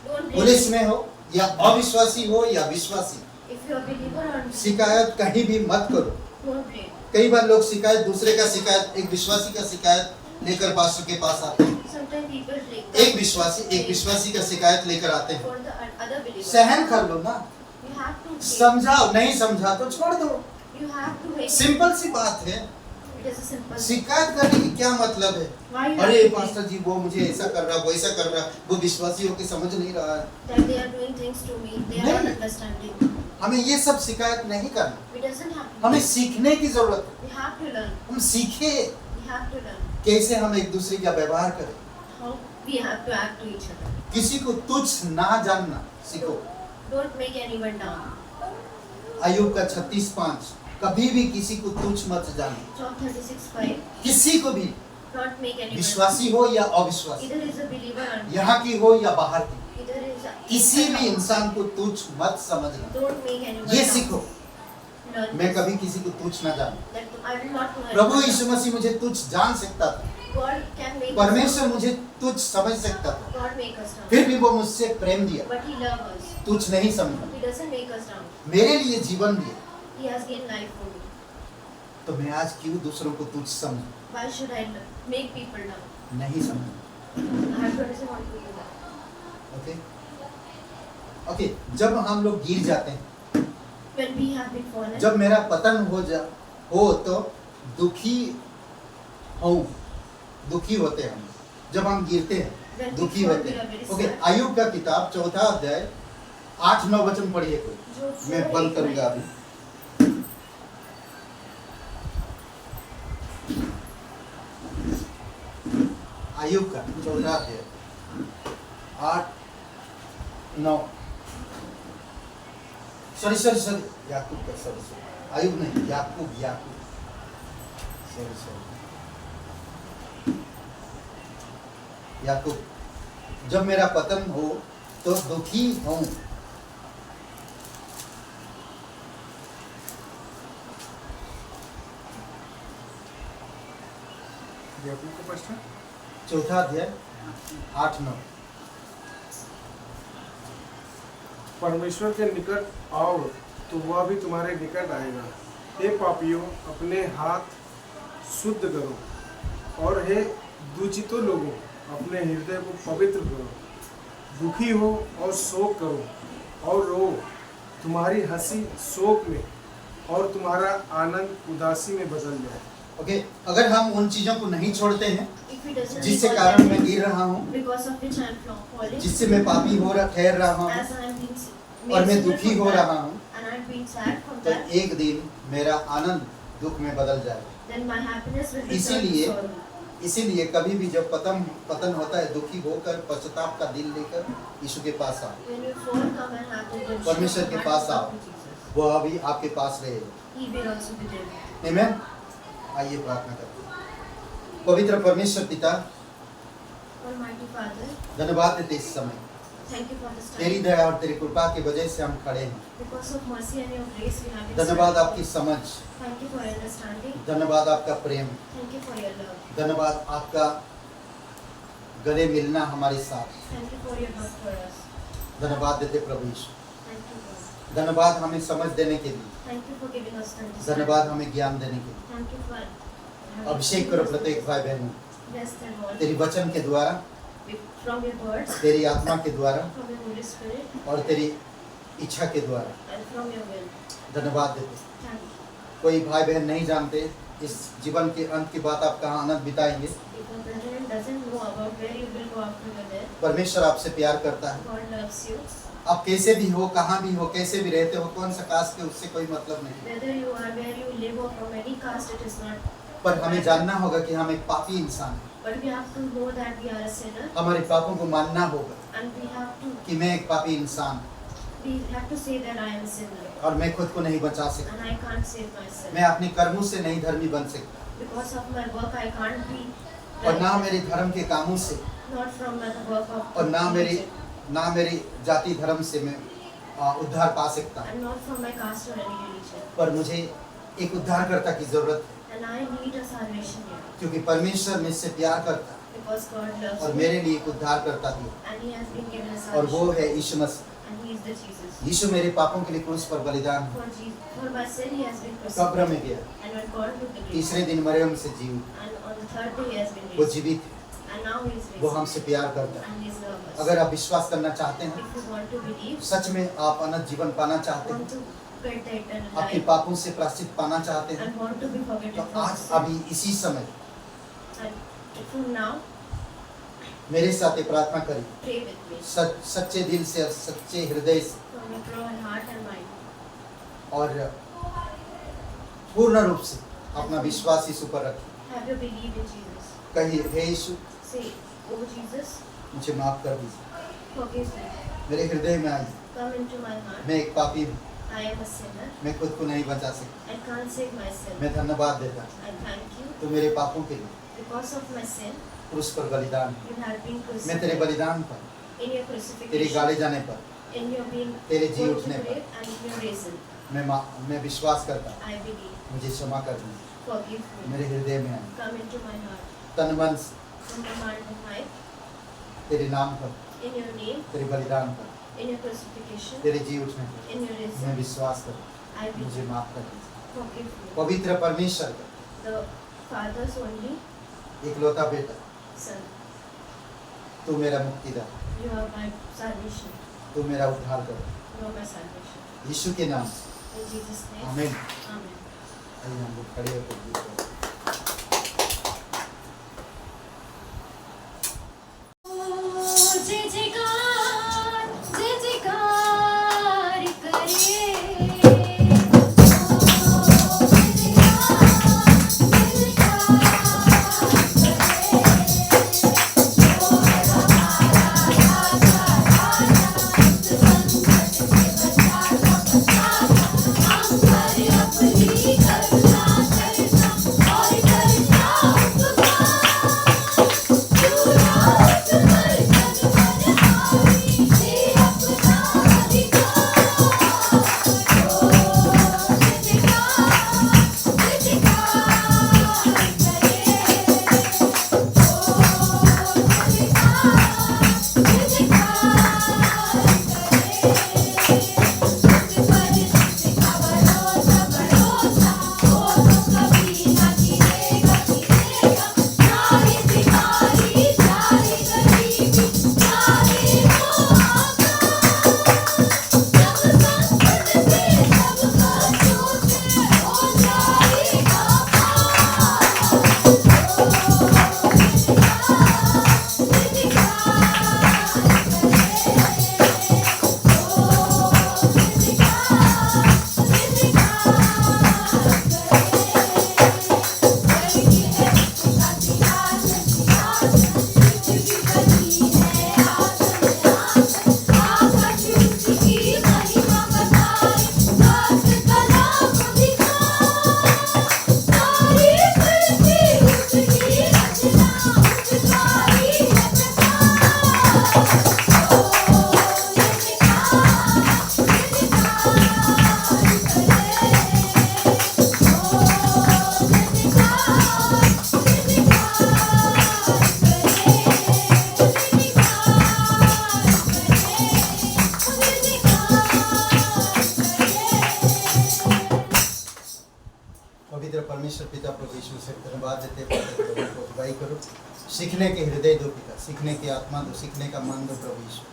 Don't blame. पुलिस में हो या अविश्वासी हो या विश्वासी, If you are a believer or शिकायत कहीं भी मत करो। don't blame. कई बार लोग शिकायत दूसरे का शिकायत, एक विश्वासी का शिकायत लेकर पास्टर के पास आते हैं। Sometimes people blame. एक विश्वासी का शिकायत लेकर आते हैं। For the other believer. सहन कर लो ना, You have to blame. समझाओ, नहीं समझा तो छोड़ दो। You have to make. Simple सी बात है। It is a simple. शिकायत करने की क्या मतलब है? Why you have अरे to blame? पास्टर जी वो मुझे ऐसा कर रहा, वो ऐसा कर रहा, वो विश्वासी होकर समझ नहीं रहा है। That they are doing things to me. They are not नहीं। understanding. हमें ये सब शिकायत नहीं करना, It doesn't have to. हमें सीखने की जरूरत है। We have to learn. हम सीखे We have to learn कैसे हम एक दूसरे का व्यवहार करें, how we have to act to each other. किसी को तुच्छ ना जानना सीखो। Don't make anyone down. अय्यूब का 36:5, कभी भी किसी को तुच्छ मत जानो, Job 36:5. किसी को भी, Not make anyone. विश्वासी हो या अविश्वासी, Either is a believer or यहाँ की हो या बाहर की, either is a. किसी भी इंसान को तुच्छ मत समझना। Don't make anyone. ये down. सीखो। Learn मैं this. कभी किसी को तुच्छ ना जानूं। That I will not do Prabhu anyone Yeshu down. मसीह मुझे तुच्छ जान सकता था, God can make. परमेश्वर us मुझे तुच्छ समझ सकता था, down. God make us down. फिर भी वो मुझसे प्रेम दिया, But He loves us. तुच्छ नहीं समझा, He doesn't make us down. मेरे लिए जीवन दिया। He has given life for me. तो मैं आज क्यों दूसरों को तुच्छ समझूं? Why should I make people down? नहीं समझूं। I have to understand what to do that. Okay okay, जब हम लोग गिर जाते हैं, When we have been fallen. जब मेरा पतन हो तो दुखी होते हैं हम। जब हम गिरते हैं When we दुखी fall, होते we are हैं। very okay, sad. अय्यूब का किताब 4 अध्याय 8-9 वचन पढ़िए कोई, जो मैं four, बंद eight, करूंगा nine. अभी। अय्यूब का 14 अध्याय 8-9, सॉरी याकूब का, सॉरी अय्यूब नहीं, याकूब सॉरी याकूब। जब मेरा पतन हो तो दुखी हूं, अध्याय को प्रश्न चौथा अध्याय 8-9। परमेश्वर के निकट आओ तो वह भी तुम्हारे निकट आएगा। हे पापियों, अपने हाथ शुद्ध करो, और हे दूषितों लोगों, अपने हृदय को पवित्र करो। दुखी हो और शोक करो और रो, तुम्हारी हंसी शोक में और तुम्हारा आनंद उदासी में बदल जाए। ओके, अगर हम उन चीजों को नहीं छोड़ते हैं If he doesn't जिससे leave all कारण that मैं गिर रहा हूँ, because of which I am falling, जिससे मैं पापी हो रहा ठहर रहा हूँ as I am being और मैं made दुखी sinful हो from रहा that, हूँ, and I am being sad from तो that, एक दिन मेरा आनंद दुख में बदल जाएगा। then my happiness will return to इसीलिए sorrow. इसीलिए कभी भी जब पतन होता है, दुखी होकर पश्चाताप का दिल लेकर यीशु के पास आओ, When you fall, come and have redemption. परमेश्वर के पास आओ, Come to Jesus. वो अभी आपके पास रहेगा। He will also be there. आमीन। आइए प्रार्थना करते हैं। पवित्र परमेश्वर पिता, Almighty Father, धन्यवाद देते इस समय, thank you for this तेरी time. दया और तेरी कृपा की वजह से हम खड़े हैं। Because of mercy and your grace, we have been धन्यवाद saved. आपकी समझ, Thank you for your understanding. धन्यवाद आपका प्रेम, Thank you for your love. धन्यवाद आपका गले मिलना हमारे साथ। Thank you for your love for us. धन्यवाद देते प्रभु यीशु, Thank you, Lord. धन्यवाद हमें समझ देने के लिए, Thank you for giving us understanding. धन्यवाद हमें ज्ञान देने के लिए। Thank you for अभिषेक करो प्रत्येक भाई बहन, bless them all. तेरी वचन के द्वारा, From your words, तेरी आत्मा के द्वारा from your Holy Spirit, और तेरी इच्छा के द्वारा and from your will. धन्यवाद देते। Thank you. कोई भाई बहन नहीं जानते इस जीवन के अंत की बात आप कहाँ आनंद बिताएंगे। If a brethren doesn't know about where you will go after your death, परमेश्वर आपसे प्यार करता है। God loves you. आप कैसे भी हो, कहाँ भी हो, कैसे भी रहते हो, कौन सा कास्ट के, उससे कोई मतलब नहीं, Whether you are where you live or from any caste, it is not. पर हमें जानना होगा कि हम एक पापी इंसान हैं। But we have to know that we are a sinner, हमारे पापों को मानना होगा and we have to कि मैं एक पापी इंसान हूँ say that I am a sinner, और मैं खुद को नहीं बचा सकता। and I can't save myself. मैं अपने कर्मों से नहीं धर्मी बन सकता, Because of my work, I can't be. और ना मेरे धर्म के कामों से, Not from the work of. और ना religion, मेरी जाति धर्म से मैं उद्धार पा सकता हूँ। and not from my caste or any religion. पर मुझे एक उद्धारकर्ता की जरूरत है, And I need a salvation here. क्योंकि परमेश्वर मुझसे प्यार करता है Because God loves और me, मेरे लिए एक उद्धारकर्ता भी है, and He has been given a और वो salvation. है यीशु मसीह। And He is the Jesus. यीशु मेरे पापों के लिए क्रूस पर बलिदान हुआ, For my sin, He has been कब्र crucified. में गया, And when God took the grave, तीसरे दिन मरियम से जी उठा, and on the third day He has been वो raised. जीवित है, And now He is raised. वो हमसे प्यार करता है। And He is loved us. अगर आप विश्वास करना चाहते हैं, If you want to believe, सच में आप अनंत जीवन पाना चाहते want हैं, to get the eternal आपके life, पापों से प्रायश्चित पाना चाहते हैं, and want to be तो forgiven from आज sin, अभी इसी समय and from now, मेरे साथ ये प्रार्थना करें, pray with me सच्चे दिल से और सच्चे हृदय से from your pure heart and mind. और पूर्ण रूप से अपना विश्वास यीशु पर रखें। Have you believed in Jesus? कहिए, हे यीशु, Say, Oh Jesus, मुझे माफ कर दीजिए, forgive me. मेरे हृदय में आइए, Come into my heart. मैं एक पापी हूँ, I am a sinner. मैं खुद को नहीं बचा सकता। I can't save myself. मैं धन्यवाद देता हूँ, I thank you. तो मेरे पापों के लिए Because of my sin, क्रूस पर बलिदान, you have been मैं तेरे crucified. बलिदान पर, In your तेरे crucifixion, गाले जाने पर, in your being तेरे जी put to उठने grave and in your risen, मैं विश्वास करता हूँ, I believe. मुझे क्षमा कर दीजिए, Forgive me. मेरे हृदय में आए, Come into my heart. तन मन से From my heart and mind, तेरे नाम पर, in your name, तेरे बलिदान पर, in your crucifixion, तेरे जी उठने पर in your मैं risen, विश्वास करता I हूँ, मुझे believe. माफ कर दीजिए। Forgive me. पवित्र परमेश्वर का The Father's only इकलौता बेटा, Son. तू मेरा मुक्तिदाता, You are my salvation. तू मेरा उद्धार कर, You are my salvation. यीशु के नाम से, In Jesus' name. आमीन। Amen. आइए हम लोग खड़े होकर गीत गाएं। जय जयकार करे अपनी करुणा करता परमेश्वर पिता प्रभु यीशु से धन्यवाद देते हैं, प्रत्येक लोगों को अगुवाई करो, सीखने के हृदय दो पिता, सीखने की आत्मा दो, सीखने का मन दो प्रभु यीशु।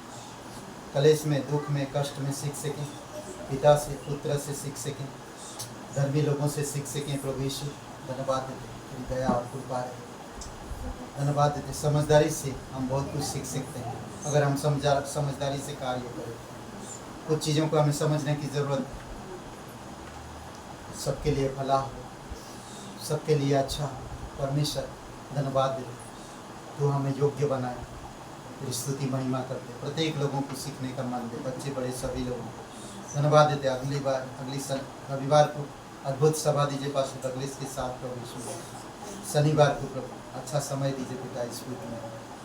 कलेश में, दुख में, कष्ट में सीख सकें, पिता से, पुत्र से सीख सकें, धर्मी लोगों से सीख सकें प्रभु यीशु। धन्यवाद देते, तेरी दया और कृपा है। धन्यवाद देते, समझदारी से हम बहुत कुछ सीख सकते हैं अगर हम समझदारी से कार्य करें। कुछ चीज़ों को हमें समझने की ज़रूरत, सबके लिए भला हो, सबके लिए अच्छा हो। परमेश्वर धन्यवाद देते, तो हमें योग्य बनाए, तेरी स्तुति महिमा करते, प्रत्येक लोगों को सीखने का मन दे, बच्चे बड़े सभी लोगों को। धन्यवाद देते, अगली रविवार को अद्भुत सभा दीजिए पास्टर डगलिस के साथ प्रभु यीशु। शनिवार को प्रभु अच्छा समय दीजिए पिता इस वीक में,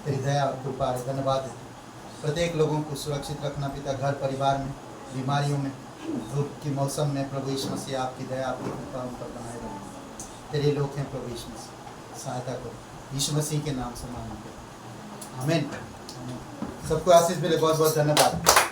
तेरी दया और कृपा है। धन्यवाद देते, प्रत्येक लोगों को सुरक्षित रखना पिता, घर परिवार में, बीमारियों में, धूप के मौसम में प्रभु यीशु मसीह आपकी दया आपकी कृपा उन पर बनाए रखें। तेरे लोग हैं प्रभु यीशु मसीह, सहायता करो यीशु मसीह के नाम से मांगते हैं, आमीन। सबको आशीष मिले, बहुत बहुत धन्यवाद।